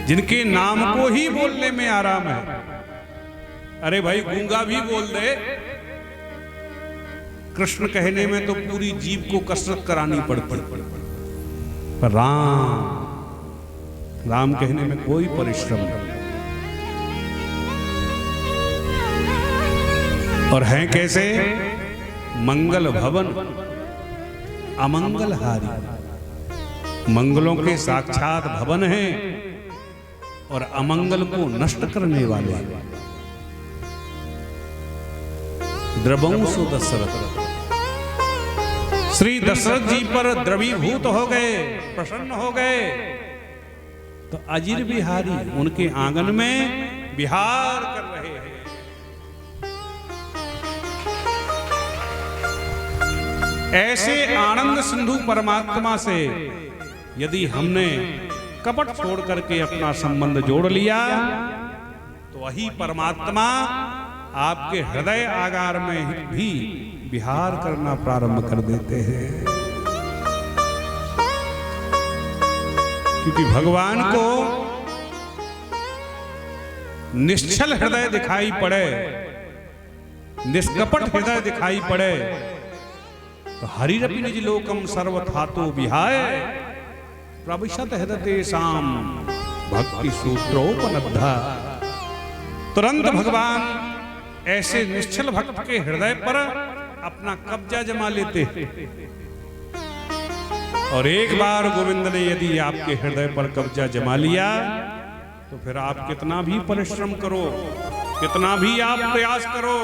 जिनके नाम को ही बोलने में आराम है। अरे भाई, गूंगा भी बोल दे, कृष्ण कहने में तो पूरी जीभ को कसरत करानी पड़ती, पर राम कहने में कोई परिश्रम नहीं। और हैं कैसे? मंगल भवन अमंगल हारी। मंगलों के साक्षात भवन हैं और अमंगल को नष्ट करने वाले। द्रवंशु दशरथ, श्री दशरथ जी पर द्रवीभूत हो गए, प्रसन्न हो गए, तो अजीर बिहारी उनके आंगन में विहार कर रहे हैं। ऐसे आनंद सिंधु परमात्मा से यदि हमने कपट छोड़ करके अपना संबंध जोड़ लिया तो वही परमात्मा आपके हृदय आगार में भी विहार करना प्रारंभ कर देते हैं। क्योंकि भगवान को निश्चल हृदय दिखाई पड़े, निष्कपट हृदय दिखाई पड़े तो हरिरपि निज लोकम सर्वथातो विहाय प्रविशत हृदय शाम भक्ति सूत्रोपनद्धा। तुरंत भगवान ऐसे निश्चल भक्त के हृदय पर अपना कब्जा जमा लेते हैं। और एक बार गोविंद ने यदि आपके हृदय पर कब्जा जमा लिया तो फिर आप कितना भी परिश्रम करो, कितना भी आप प्रयास करो,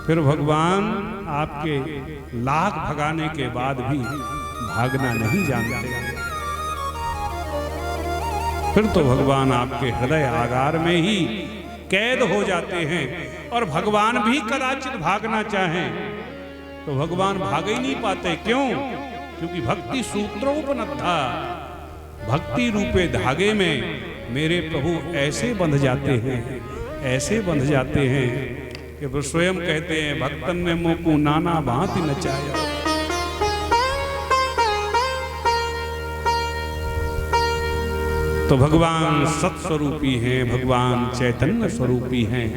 फिर भगवान आपके लाख भगाने के बाद भी भागना नहीं जानते। फिर तो भगवान आपके हृदय आगार में ही कैद हो जाते हैं। और भगवान भी कदाचित भागना चाहें तो भगवान भाग ही नहीं पाते। क्यों? क्योंकि भक्ति सूत्रोपनद्धा, भक्ति रूपे धागे में मेरे प्रभु ऐसे बंध जाते हैं, ऐसे बंध जाते हैं कि वो स्वयं कहते हैं भक्तन ने मोकू नाना भांति नचाया। तो भगवान सत्स्वरूपी हैं, भगवान चैतन्य स्वरूपी हैं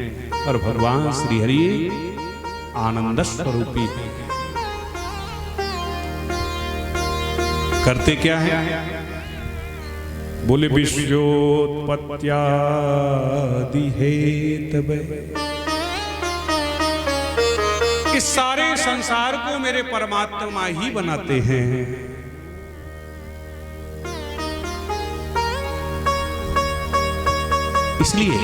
और भगवान श्री हरि आनंद स्वरूपी हैं। करते क्या है? बोले विश्वोत्पत्त्यादि हेतवे, इस सारे संसार को मेरे परमात्मा ही बनाते हैं। इसलिए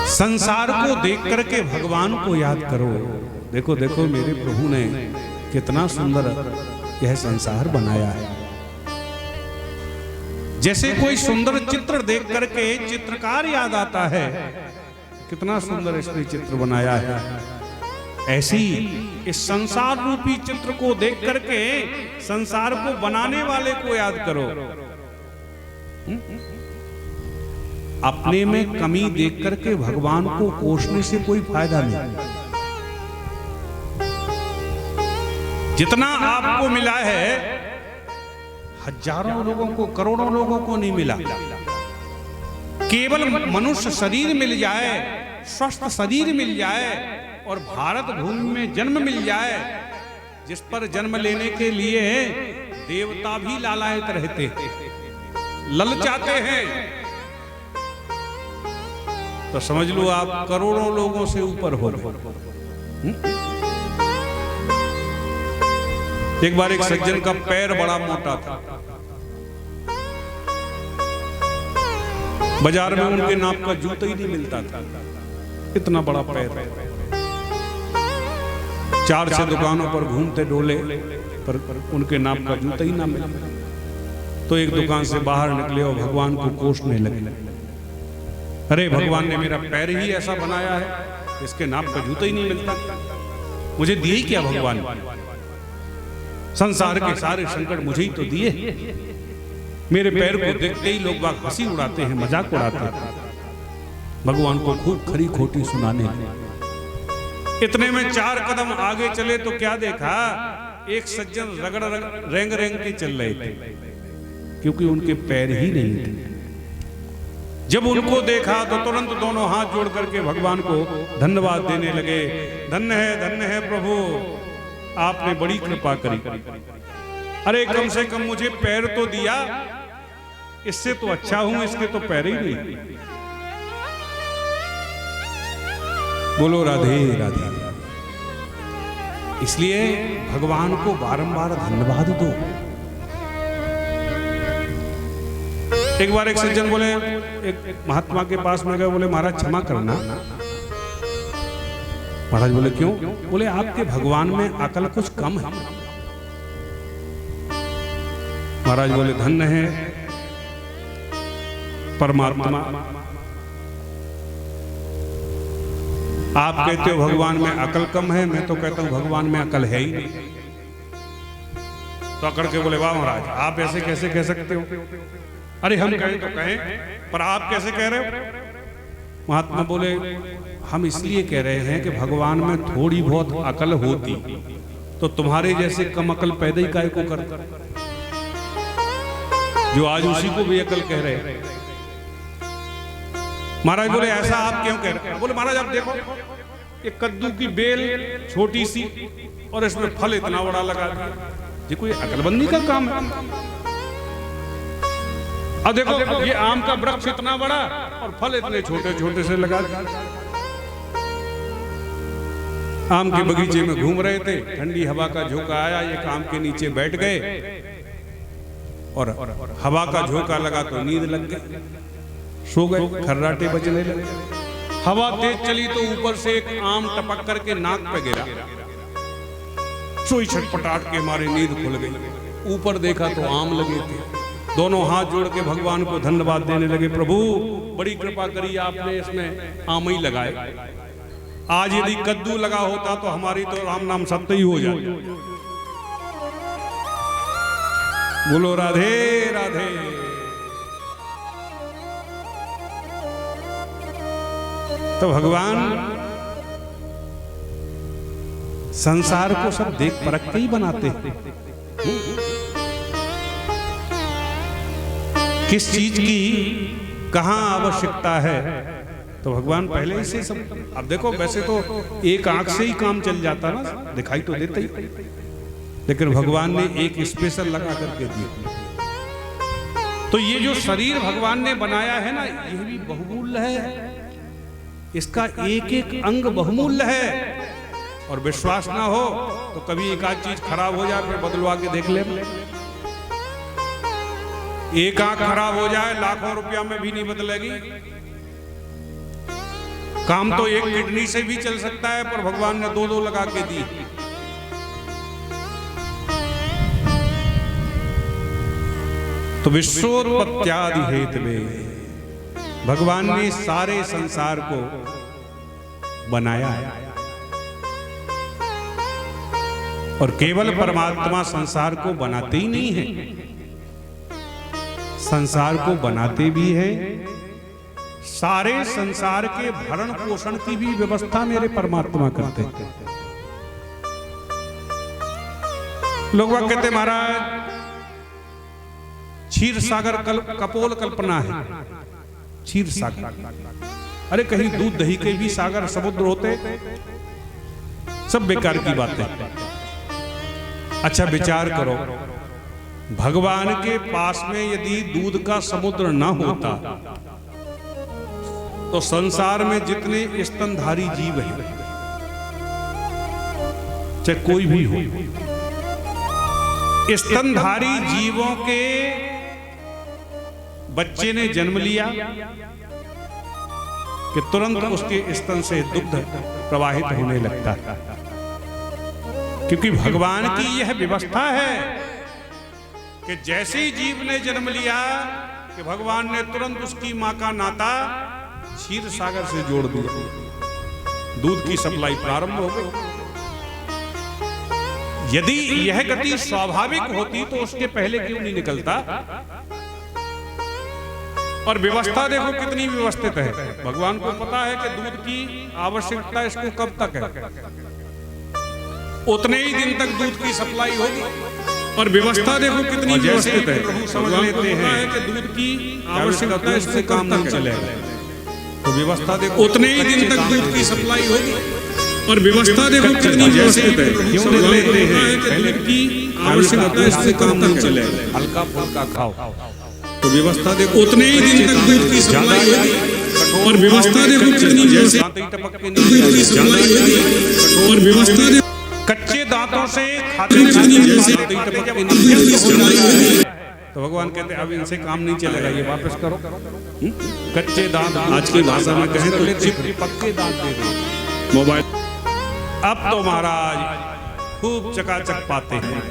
संसार को देख करके भगवान को याद करो। देखो देखो मेरे प्रभु ने कितना सुंदर यह संसार बनाया है। जैसे कोई सुंदर चित्र देख करके चित्रकार याद आता है, कितना सुंदर इसने चित्र बनाया है, ऐसी इस संसार रूपी चित्र को देख करके संसार को बनाने वाले को याद करो। अपने में कमी देख करके भगवान को कोसने से कोई फायदा नहीं। जितना आपको मिला है हजारों लोगों को, करोड़ों लोगों को नहीं मिला। केवल मनुष्य शरीर मिल जाए, स्वस्थ शरीर मिल जाए और भारत भूमि में जन्म मिल जाए, जिस पर जन्म लेने के लिए देवता भी लालायित रहते, ललचाते हैं, तो समझ लो आप करोड़ों लोगों से ऊपर हो रहे। एक बार एक सज्जन का पैर बड़ा मोटा था, बाजार में उनके नाप का जूता ही नहीं मिलता था, इतना बड़ा पैर। 4-6 दुकानों पर घूमते डोले पर उनके नाप का जूता ही ना मिला। तो एक दुकान से बाहर निकले और भगवान को कोसने लगे। अरे भगवान ने मेरा पैर ही ऐसा बनाया है, इसके नाप का जूता ही नहीं मिलता, मुझे दिए ही क्या भगवान? संसार के सारे संकट मुझे ही तो दिए। मेरे पैर को देखते ही लोग बाग हंसी उड़ाते हैं, मजाक उड़ाते हैं, भगवान को खूब खरी खोटी सुनाने हैं। इतने में 4 कदम आगे चले तो क्या देखा? एक सज्जन रगड़ रेंग रेंग के चल रहे थे, क्योंकि उनके पैर ही नहीं थे। जब उनको देखा तो तुरंत दोनों हाथ जोड़ करके भगवान को धन्यवाद देने लगे। धन्य है प्रभु, आपने बड़ी कृपा करी। अरे कम से कम मुझे पैर तो दिया, इससे तो अच्छा हूं, इसके तो पैर ही नहीं। बोलो राधे राधे। इसलिए भगवान को बारंबार धन्यवाद दो। एक बार एक सज्जन बोले, एक महात्मा के पास में गए, बोले महाराज क्षमा करना। महाराज बोले क्यों? बोले आपके भगवान में अकल कुछ कम है। महाराज बोले धन्य है परमात्मा, आप कहते हो भगवान में अकल कम है, मैं तो कहता हूं भगवान में अकल है ही नहीं। तो अकड़ के बोले वाह महाराज आप ऐसे कैसे कह सकते हो? अरे हम कहें तो कहें, पर आप कैसे कह रहे हो? महात्मा बोले हम इसलिए कह रहे हैं कि भगवान में थोड़ी बहुत अकल होती तो तुम्हारे जैसे कम अकल पैदा ही काहे को करता, जो आज उसी को भी अकल कह रहे हैं। महाराज बोले ऐसा आप क्यों कह रहे हैं? बोले महाराज आप देखो ये कद्दू की बेल छोटी सी और इसमें फल इतना बड़ा लगा दिया, ये कोई अकलबंदी का काम है? अब देखो ये आम का वृक्ष इतना बड़ा और फल इतने छोटे छोटे से लगा दिया। आम के बगीचे में घूम रहे थे, ठंडी हवा का झोंका आया, एक आम के नीचे बैठ गए और हवा का झोंका लगा तो नींद लग गई, सो गए, खर्राटे बजने लगे। हवा तेज चली तो ऊपर से एक आम टपक करके नाक पे गिरा, सोई छटपटाट के हमारी नींद खुल गई। ऊपर देखा तो आम लगे थे, दोनों हाथ जोड़ के भगवान को धन्यवाद देने लगे, प्रभु बड़ी कृपा करी आपने इसमें आम ही लगाए, आज यदि कद्दू लगा होता तो हमारी तो राम नाम सत्य ही हो जाए। बोलो राधे राधे। तो भगवान संसार को सब देख परख के ही बनाते हैं, किस चीज की कहां आवश्यकता है तो भगवान पहले ही से सब। अब देखो वैसे तो एक आंख से ही काम चल जाता ना, दिखाई तो देता ही, लेकिन भगवान ने एक स्पेशल लगा करके दिया। तो ये जो शरीर भगवान ने बनाया है ना, ये भी बहुमूल्य है, इसका एक एक अंग बहुमूल्य है। और विश्वास ना हो तो कभी एक आध चीज खराब हो जाए फिर बदलवा के देख ले। एक आंख खराब हो जाए लाखों रुपया में भी नहीं बदलेगी। काम तो एक किडनी से भी चल सकता है, पर भगवान ने दो दो लगा के दी। तो विश्वोत्पत्त्यादि हेतवे भगवान ने सारे संसार को बनाया है, और केवल परमात्मा संसार को बनाते ही नहीं है, संसार को बनाते भी है। सारे संसार के भरण पोषण की भी व्यवस्था मेरे परमात्मा करते हैं। लोग वह कहते महाराज क्षीर सागर कपोल कल्पना है। क्षीर सागर, अरे कहीं दूध दही के भी सागर समुद्र होते, सब बेकार की बात है। अच्छा विचार करो, भगवान के पास में यदि दूध का समुद्र ना होता तो संसार में जितने स्तनधारी जीव हैं, चाहे कोई भी हो, स्तनधारी जीवों के बच्चे ने जन्म लिया कि तुरंत उसके स्तन से दुग्ध प्रवाहित होने लगता है, क्योंकि भगवान की यह व्यवस्था है कि जैसे ही जीव ने जन्म लिया कि भगवान ने तुरंत उसकी मां का नाता क्षीर सागर से जोड़ दिया, दूध की सप्लाई प्रारंभ हो गई। यदि यह गति स्वाभाविक होती तो उसके पहले क्यों नहीं निकलता? और व्यवस्था देखो कितनी व्यवस्थित है। भगवान को पता है कि दूध की आवश्यकता इसको कब तक है, उतने ही दिन तक दूध की सप्लाई होगी। और व्यवस्था देखो कितनी व्यवस्थित है। प्रभु समझ लेते हैं कि दूध की आवश्यकता इससे काम नहीं चलेगा, तो व्यवस्था देखो उतने ही दिन तक दूध की सप्लाई होगी। और व्यवस्था देखो कितनी व्यवस्थित है। क्यों समझ लेते हैं कि दूध की आवश्यकता इससे काम नहीं चलेगा, हल्का फुल्का खाओ, तो व्यवस्था देखो उतने ही दिन तक दूध की सप्लाई होगी। और व्यवस्था देखो कितनी व्यवस्थित, और व्यवस्था देखो कच्चे दांतों से खाते तो भगवान कहते अब इनसे काम नहीं चलेगा, ये वापस करो। कच्चे दांत आज की भाषा में कहें तो पक्के दांत दे दो। मोबाइल अब तो महाराज खूब चकाचक पाते हैं,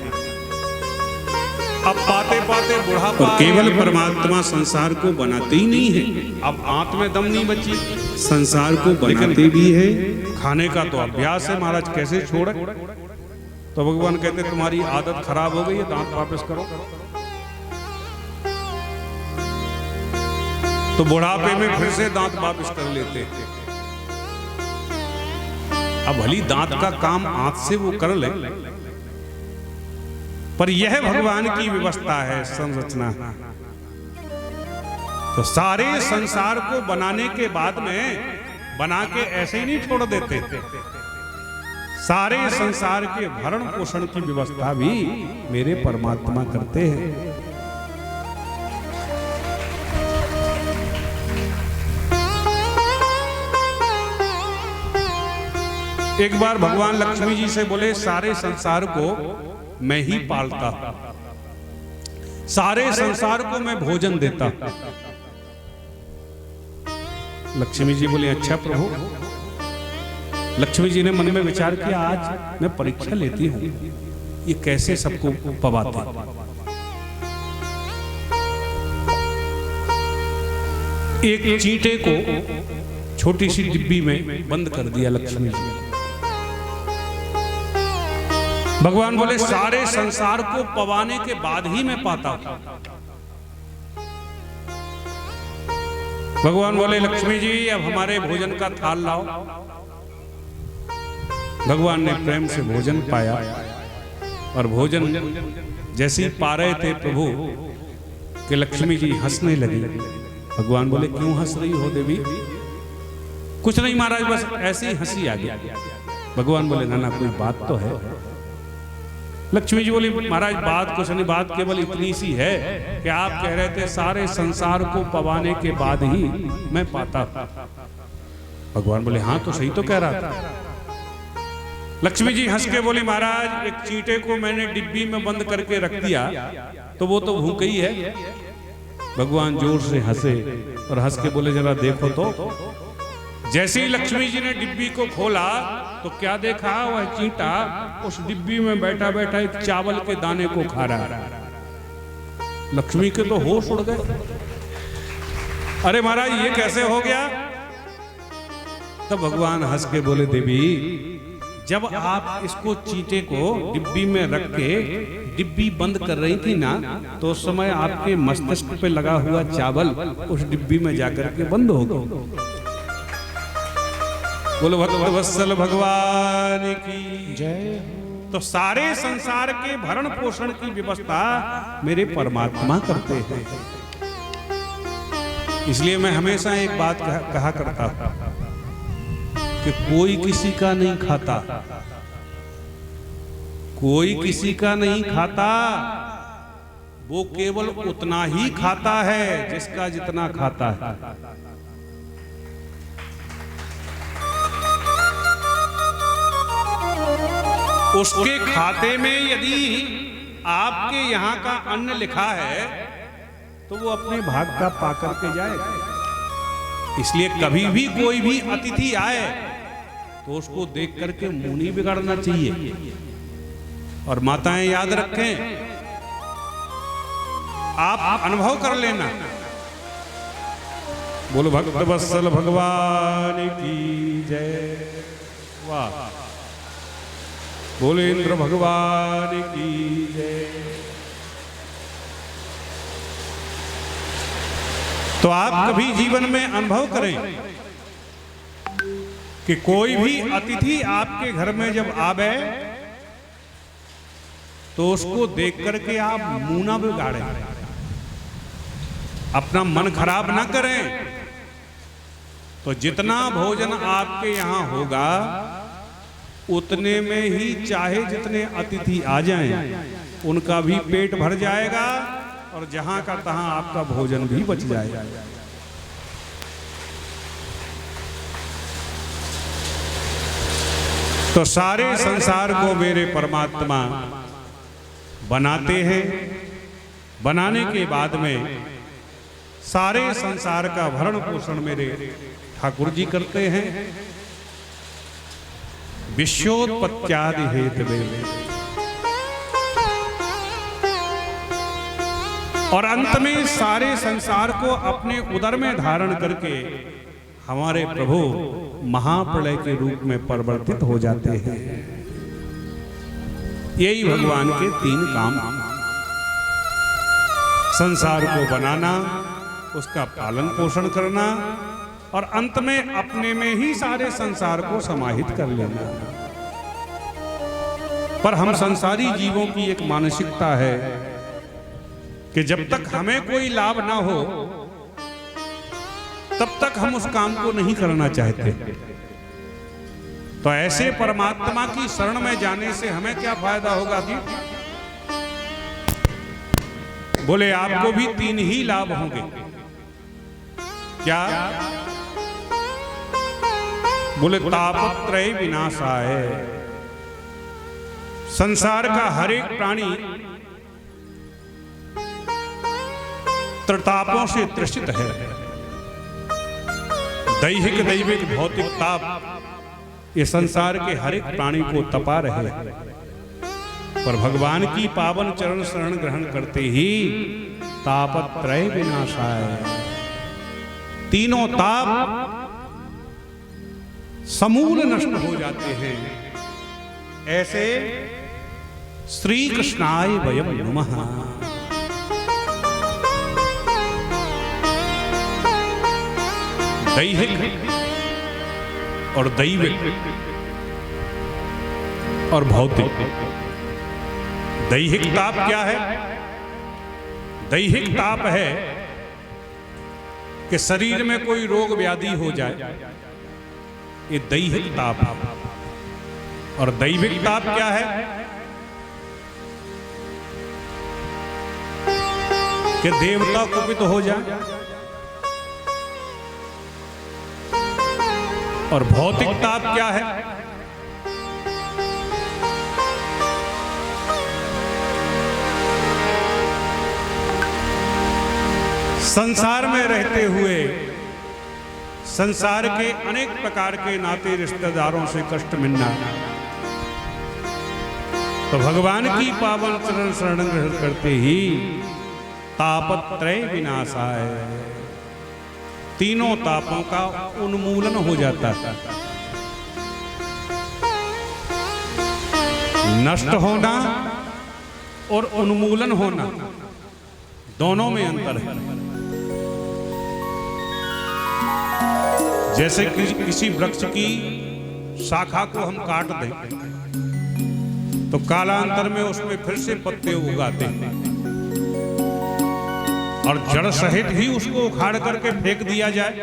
अब पाते पाते बुढ़ापा। और केवल परमात्मा संसार को बनाते ही नहीं है, अब आंत में दम नहीं बची, संसार को बनाते भी है। खाने का तो अभ्यास है महाराज, कैसे छोड़े? तो भगवान कहते तुम्हारी आदत खराब हो गई है, दांत वापस करो। तो बुढ़ापे में फिर से दांत वापस कर लेते थे। अब भली दांत का काम हाथ से वो कर ले, पर यह भगवान की व्यवस्था है, संरचना। तो सारे संसार को बनाने के बाद में बना के ऐसे ही नहीं छोड़ देते, सारे संसार के भरण पोषण की व्यवस्था भी मेरे परमात्मा करते हैं। एक बार भगवान लक्ष्मी जी से बोले सारे संसार को मैं ही पालता, सारे संसार को मैं भोजन देता। लक्ष्मी जी बोले अच्छा प्रभु। लक्ष्मी जी ने मन में विचार किया आज मैं परीक्षा लेती हूं, ये कैसे सबको पवाते। एक चींटे को छोटी सी डिब्बी में बंद कर दिया लक्ष्मी जी। भगवान बोले सारे संसार को पवाने के बाद ही मैं पाता हूं। भगवान बोले लक्ष्मी जी अब हमारे भोजन का थाल लाओ। भगवान ने प्रेम से भोजन पाया और भोजन जैसे ही पा रहे थे प्रभु कि लक्ष्मी जी हंसने लगी। भगवान बोले क्यों हंस रही हो देवी? कुछ नहीं महाराज, बस ऐसी ही हंसी आ गया। भगवान बोले ना कोई बात तो है। लक्ष्मी जी बोली महाराज बात कुछ नहीं, बात केवल इतनी सी है कि आप कह रहे थे सारे संसार को पवाने के बाद ही मैं पाता। भगवान बोले हाँ तो सही तो कह रहा था। लक्ष्मी जी हंस के बोली महाराज एक चींटे को मैंने डिब्बी में बंद करके रख दिया तो वो तो भूखा ही है। भगवान जोर से हंसे और हंस के बोले जरा देखो तो। जैसे ही लक्ष्मी जी ने डिब्बी को खोला तो क्या देखा, वह चींटा उस डिब्बी में बैठा बैठा एक चावल के दाने को खा रहा है। लक्ष्मी के तो होश उड़ गए। अरे महाराज ये कैसे हो गया? तब भगवान हंस के बोले देवी जब आप इसको चींटे को डिब्बी में रख के डिब्बी बंद कर रही थी ना, तो उस समय आपके मस्तिष्क पे लगा हुआ चावल उस डिब्बी में जाकर के बंद हो गया। बोलो भक्तवत्सल भगवान की जय। तो सारे संसार के भरण पोषण की व्यवस्था मेरे परमात्मा करते हैं। इसलिए मैं हमेशा एक बात कहा करता हूं कि कोई किसी का नहीं खाता, कोई किसी का नहीं खाता, वो केवल उतना ही खाता है जिसका जितना खाता है। उसके खाते में यदि आपके यहाँ का अन्न लिखा है तो वो अपने भाग का पाकर के जाएगा। इसलिए कभी भी कोई भी अतिथि आए तो उसको देख करके मुंह नहीं बिगाड़ना चाहिए। और माताएं याद रखें, आप अनुभव कर लेना। बोलो भक्तवत्सल भगवान की जय। वाह, बोले इंद्र भगवान की जय। तो आप कभी जीवन में अनुभव करें कि कोई भी अतिथि आपके घर में जब आवे तो उसको देख करके आप मुंह ना बिगाड़ें, अपना मन खराब ना करें। तो जितना भोजन आपके यहां होगा उतने में ही चाहे जितने अतिथि आ जाएं उनका भी पेट भर जाएगा और जहां का तहां आपका भोजन भी बच जाएगा। तो सारे संसार को मेरे परमात्मा बनाते हैं। बनाने के बाद में सारे संसार का भरण पोषण मेरे ठाकुर जी करते हैं। विश्वोत्पत्त्यादि हेतवे, और अंत में सारे संसार को अपने उदर में धारण करके हमारे प्रभु महाप्रलय के रूप में परिवर्तित हो जाते हैं। यही भगवान के 3 काम। संसार को बनाना, उसका पालन पोषण करना और अंत में अपने में ही सारे संसार को समाहित कर लेना। पर हम संसारी जीवों की एक मानसिकता है कि जब तक हमें कोई लाभ ना हो तब तक हम उस काम को नहीं करना चाहते। तो ऐसे परमात्मा की शरण में जाने से हमें क्या फायदा होगा जी? बोले आपको भी 3 ही लाभ होंगे। क्या? बोले तापत्रय विनाशाय। संसार का हर एक प्राणी त्रितापों से त्रसित है। दैहिक, दैविक, भौतिक ताप ये संसार के हर एक प्राणी को तपा रहे। पर भगवान की पावन चरण शरण ग्रहण करते ही तापत्रय विनाशाय, तीनों ताप समूल नष्ट हो जाते हैं। ऐसे श्री कृष्णाय वयम नमः। दैहिक और दैविक और भौतिक। दैहिक ताप क्या है? दैहिक ताप है कि शरीर में कोई रोग व्याधि हो जाए, ये दैहिक ताप। और दैविक ताप क्या है? कि देवता कुपित हो जाए। और भौतिक ताप क्या है? संसार में रहते हुए संसार के अनेक प्रकार के नाते रिश्तेदारों से कष्ट मिलना। तो भगवान की पावन चरण शरण ग्रहण करते ही तापत्रय विनाशाय, तीनों तापों का उन्मूलन हो जाता है। नष्ट होना और उन्मूलन होना दोनों में अंतर है। जैसे किसी वृक्ष की शाखा को हम काट दें तो कालांतर में उसमें फिर से पत्ते उगाते हैं और जड़ सहित ही उसको उखाड़ करके फेंक दिया जाए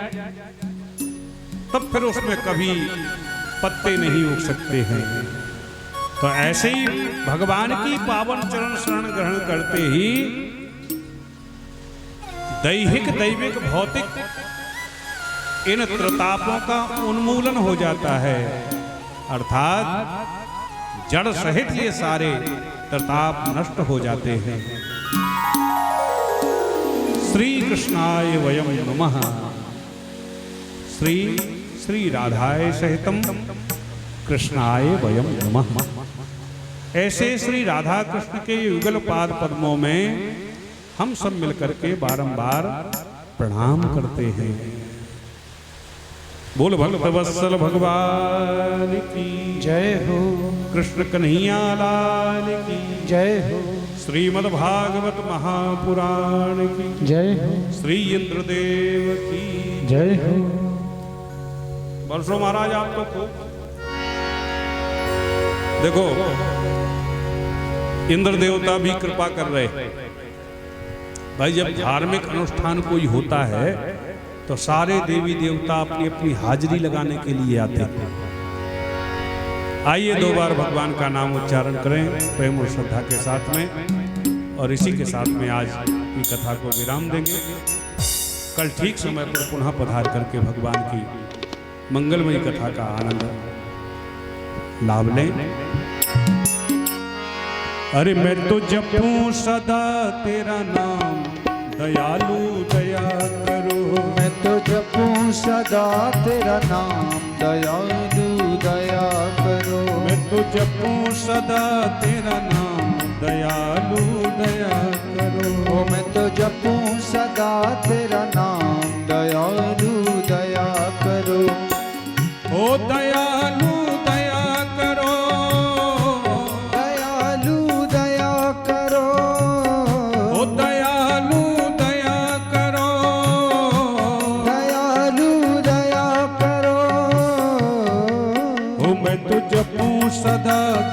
तब फिर उसमें कभी पत्ते नहीं उग सकते हैं। तो ऐसे ही भगवान की पावन चरण शरण ग्रहण करते ही दैहिक, दैविक, भौतिक इन त्रितापों का उन्मूलन हो जाता है। अर्थात जड़ सहित ये सारे त्रिताप नष्ट हो जाते हैं। श्री कृष्णाय वयम नमः। श्री श्री राधाय सहितम कृष्णाय वयम नमः। ऐसे श्री राधा कृष्ण के युगल पाद पद्मों में हम सब मिलकर के बारंबार प्रणाम करते हैं। बोल भक्त वत्सल भगवान की जय हो। कृष्ण कन्हैया लाल की जय हो। श्रीमद् भागवत महापुराण की जय हो। श्री इंद्रदेव की जय हो। वर्षों महाराज आप तो खूब देखो, इंद्र देवता भी कृपा कर रहे। भाई जब धार्मिक अनुष्ठान कोई होता है तो सारे देवी देवता अपनी अपनी हाजिरी लगाने के लिए आते हैं। आइए 2 बार भगवान का नाम उच्चारण करें प्रेम और श्रद्धा के साथ में। और इसी के साथ में आज की कथा को विराम देंगे। कल ठीक समय पर पुनः पधार करके भगवान की मंगलमयी कथा का आनंद लाभ लें। अरे मैं तो जपूं सदा तेरा नाम, दयालु दया करो। मैं तो जपूं सदा तेरा नाम, दयालु दया करो। मैं तो जपूं सदा तेरा नाम, दयालु दया करो। ओ मैं तो जपूं सदा तेरा नाम, दयालु दया करो। ओ दयालु दया करो, दयालु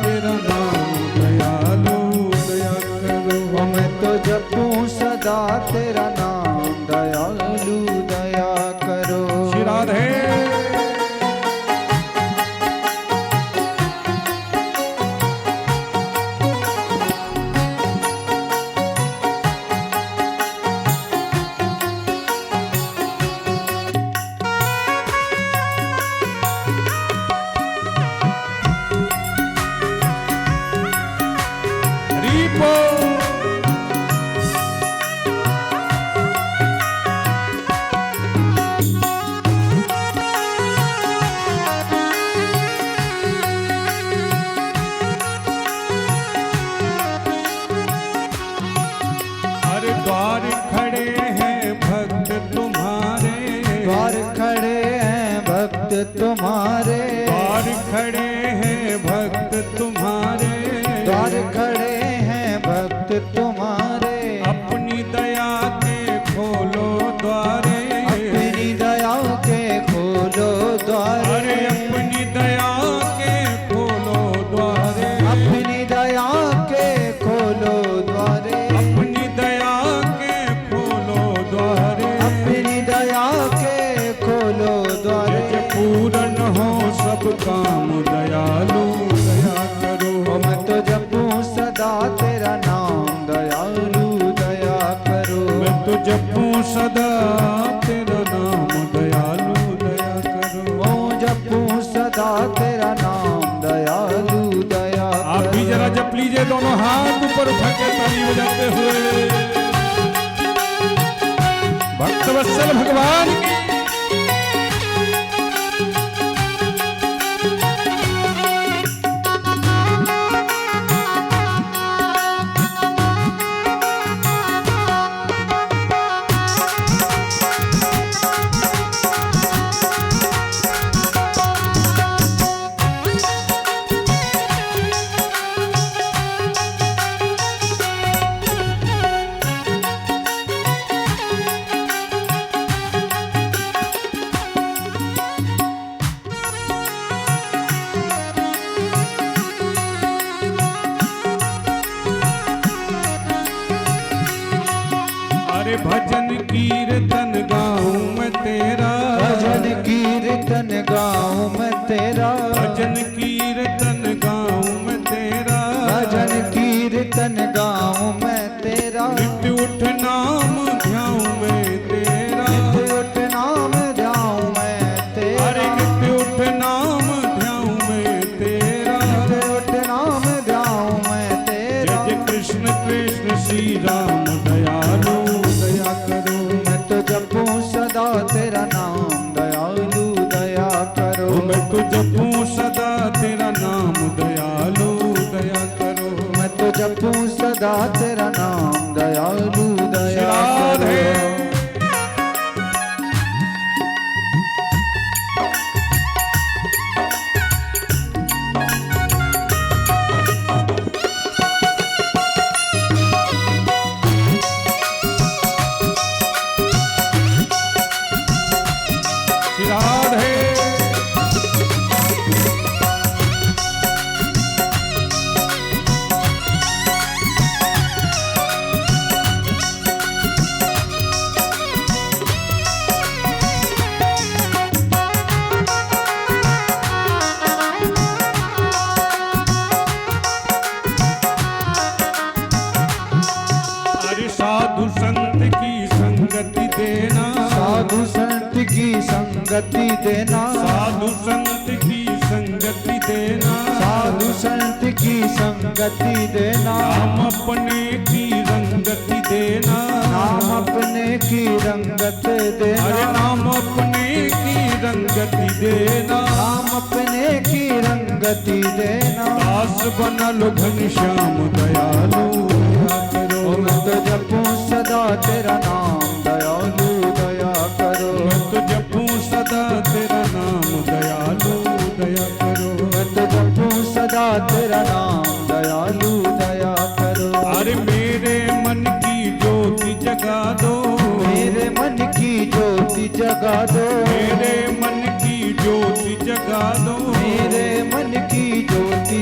तेरा नाम दयालु दया करो। मैं तो जपूं सदा तेरा नाम दयालु दया करो। श्री राधे। द्वार खड़े हैं भक्त तुम्हारे, द्वार खड़े हैं भक्त तुम्हारे, द्वार खड़े हैं भक्त तुम्हारे, द्वार खड़े हैं भक्त तुम्हारे। अपनी दया के खोलो द्वारे, अपनी दया के खोलो द्वारे, अरे अपनी दया के खोलो द्वारे, अपनी दया के खोलो द्वारे, अपनी दया के खोलो द्वारे, अपनी दया के खोलो द्वारे। जब पूर्ण हो सब काम दयालु दया करो। मैं तो जपूं सदा तेरा नाम दयालु दया करो। मैं तो जपूं सदा तेरा नाम दयालु दया करो। मैं जपूं सदा तेरा नाम दयालु दया करो। आप भी जरा जप लीजिए, दोनों हाथ ऊपर उठा के ताली बजाते हुए। भक्त वत्सल भगवान की भजन कीर्तन गाऊं मैं तेरा, भजन कीर्तन गाऊं मैं तेरा, भजन कीर्तन गाऊं मैं तेरा, भजन कीर्तन गाऊं मैं तेरा। नित्य उठ नाम ध्याऊं मैं तेरा, नित्य उठ नाम ध्याऊं मैं तेरा, अरे नित्य उठ नाम ध्याऊं मैं तेरा, नित्य उठ नाम ध्याऊं मैं तेरा। जय कृष्ण कृष्ण श्री राम दयालु दया करो। मैं तो जपूं सदा तेरा नाम दयालु दया करो। मैं तो जपूं सदा तेरा नाम दयालु दया करो। मैं तो जपूं सदा तेरा नाम दयालु दया राधे। करो। साधु संत की संगति देना, साधु संत की संगति देना, साधु संत की संगति देना, साधु संत की संगति देना। नाम अपने की रंगति देना, नाम अपने की रंगत देना, अरे नाम अपने की रंगति देना, नाम अपने की रंगति देना। दास बना लो घनश्याम दयालु दया करो। मैं तो जपूं सदा तेरा नाम दयालु दया करो। मैं तो जपूं सदा तेरा नाम दयालु दया करो। मैं तो जपूं सदा तेरा नाम दयालु दया करो। अरे मेरे मन की ज्योति जगा दो, मेरे मन की ज्योति जगा दो, मेरे मन की ज्योति जगा दो, मेरे मन की ज्योति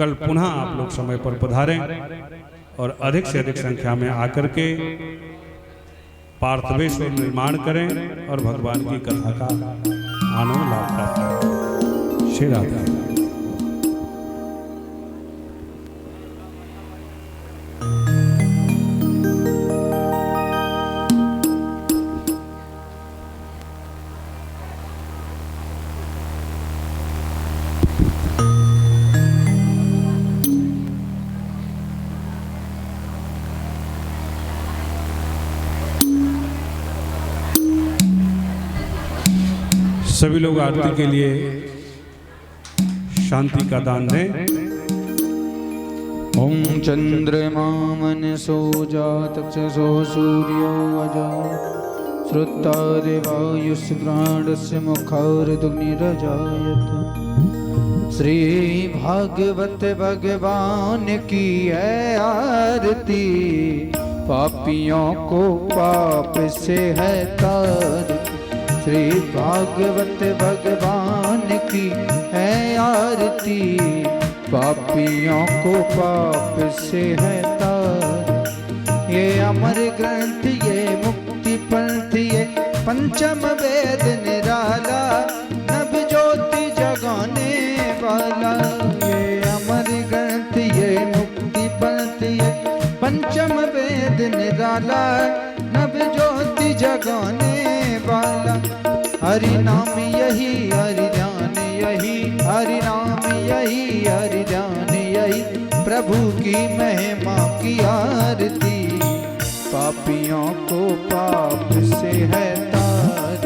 कल पुनः आप लोग समय पर पधारें और अधिक से अधिक संख्या में आकर के पार्थवेश्वर निर्माण करें और भगवान की कथा का आनंद लाभ प्राप्त करें। श्री राधा। सभी लोग आरती के लिए शांति का दान दें। ओम चंद्रमा मनसो जातक्षसो सूर्यो अजात श्रुतादिवायुस् प्राणस्य मुखारदुग्निरजायत। श्री भागवत भगवान की है आरती, पापियों को पाप से है तारती। श्री भागवत भगवान की है आरती, पापियों को पाप से है तार। ये अमर ग्रंथ, ये मुक्ति पंथ, ये पंचम वेद निराला, नभ ज्योति जगाने वाला। ये अमर ग्रंथ, ये मुक्ति पंथ, ये पंचम वेद निराला, नभ ज्योति जगाने वाला। हरि नाम यही, हरि ध्यान यही, हरि नाम यही, हरि ध्यान यही, प्रभु की महिमा की आरती। पापियों को पाप से है तार,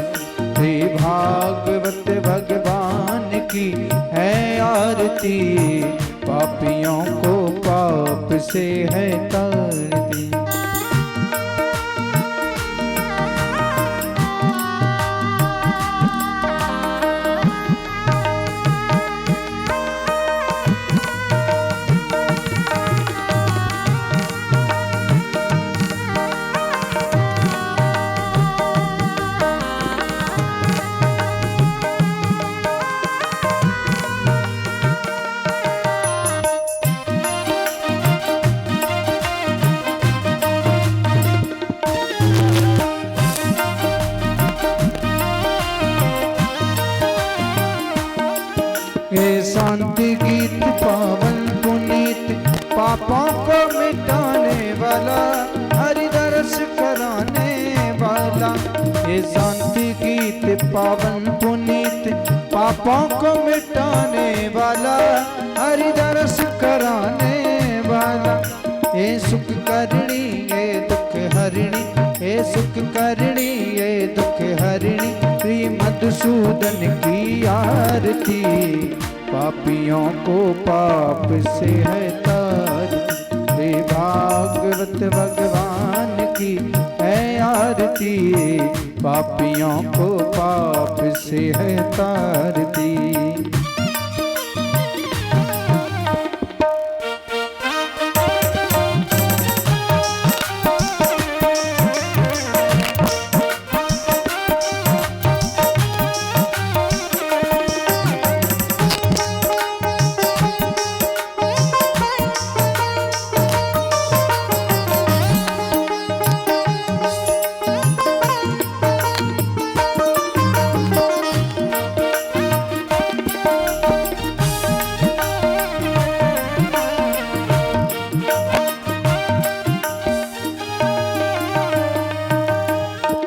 श्री भागवत भगवान की है आरती, पापियों को पाप से है तारती। शांति गीत पावन पुनीत, पापों को मिटाने वाला, हरि दर्श कराने वाला। ये शांति गीत पावन पुनीत, पापों को मिटाने वाला, हरि दर्श कराने वाला। ये सुख करणी, ये दुख हरिणी, ये सुख करणी, ये दुख हरिणी, श्री मधुसूदन की आरती। पापियों को पाप से है तारती, श्री भागवत भगवान की है आरती, पापियों को पाप से है तारती।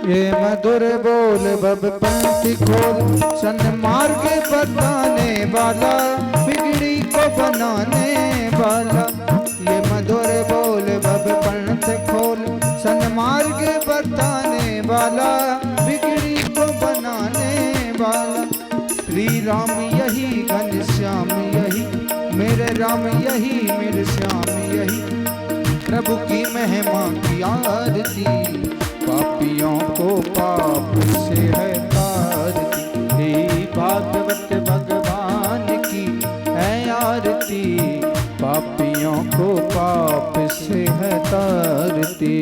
ये मधुर बोल बब पंथी खोल, सन्मार्ग बताने वाला, बिगड़ी को बनाने वाला। ये मधुर बोल बब पंथ खोल, सन्मार्ग बताने वाला, बिगड़ी को बनाने वाला। श्री राम यही, घनश्याम यही, मेरे राम यही, मेरे श्याम यही, प्रभु की महिमा की आरती। पापियों को पाप से है तारती, हे भागवत भगवान की है आरती, पापियों को पाप से है तारती।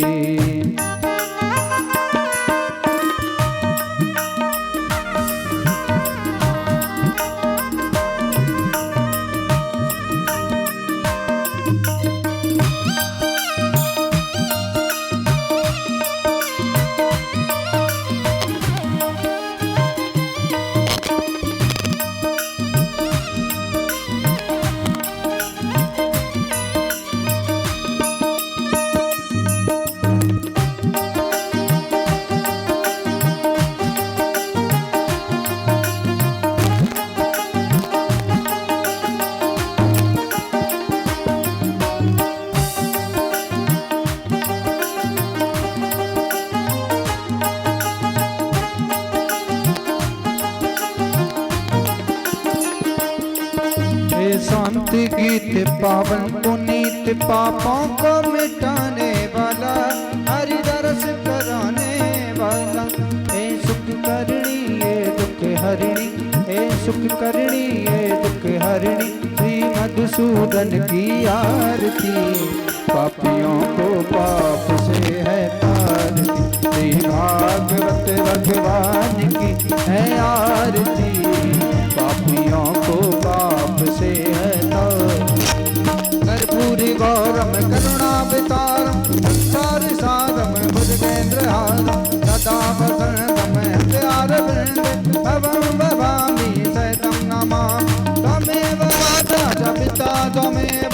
नित्य पावन पुनीत पापों को मिटाने वाला, हरि दरस कराने वाला। हे सुख करणी ये दुख हरिणी, हे सुख करणी ये दुख हरिणी, श्री मधुसूदन की आरती। पापियों को पाप से है तारती, श्री भागवत भगवान की है आरती। पापियों को पाप से है तारती। कर्पूरी गौरम करुणावतारम, संसार सारम भुजगेन्द्रहारम, सदा वसंतम हृदयारविंदे, भवं भवामि सहितं नमामि। त्वमेव माता च पिता त्वमेव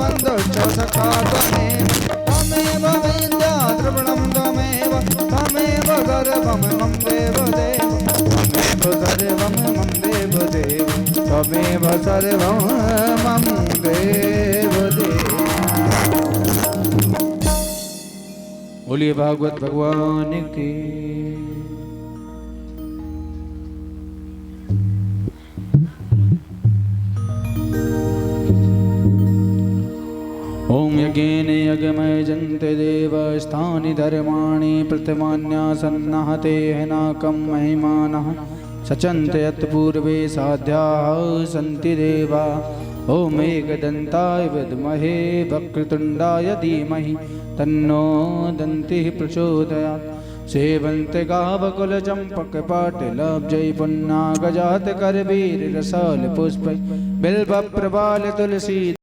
बन्धुश्च सखा त्वमेव, त्वमेव विद्या द्रविणं त्वमेव, त्वमेव सर्वं मम देवदेव, त्वमेव सर्वं मम देवदेव, त्वमेव सर्वं मम देवदेव। बोलिए भागवत भगवान की। ओम यज्ञेन यज्ञमय जन्ते देवस्थानि धर्माणि प्रतिमान्यासन्नाहते हनाकं महिमानः सचन्ते यत्पूर्वे साध्याः सन्ति देवा। ओम एकदन्ताय विद्महे वक्रतुण्डाय धीमहि तन्नो दन्तिः प्रचोदयात्। सेवन्ते गावकुलचम्पकपाटिलाब्जै पुन्नागजातकरवीररसालपुष्पै बिल्वप्रवाल तुलसी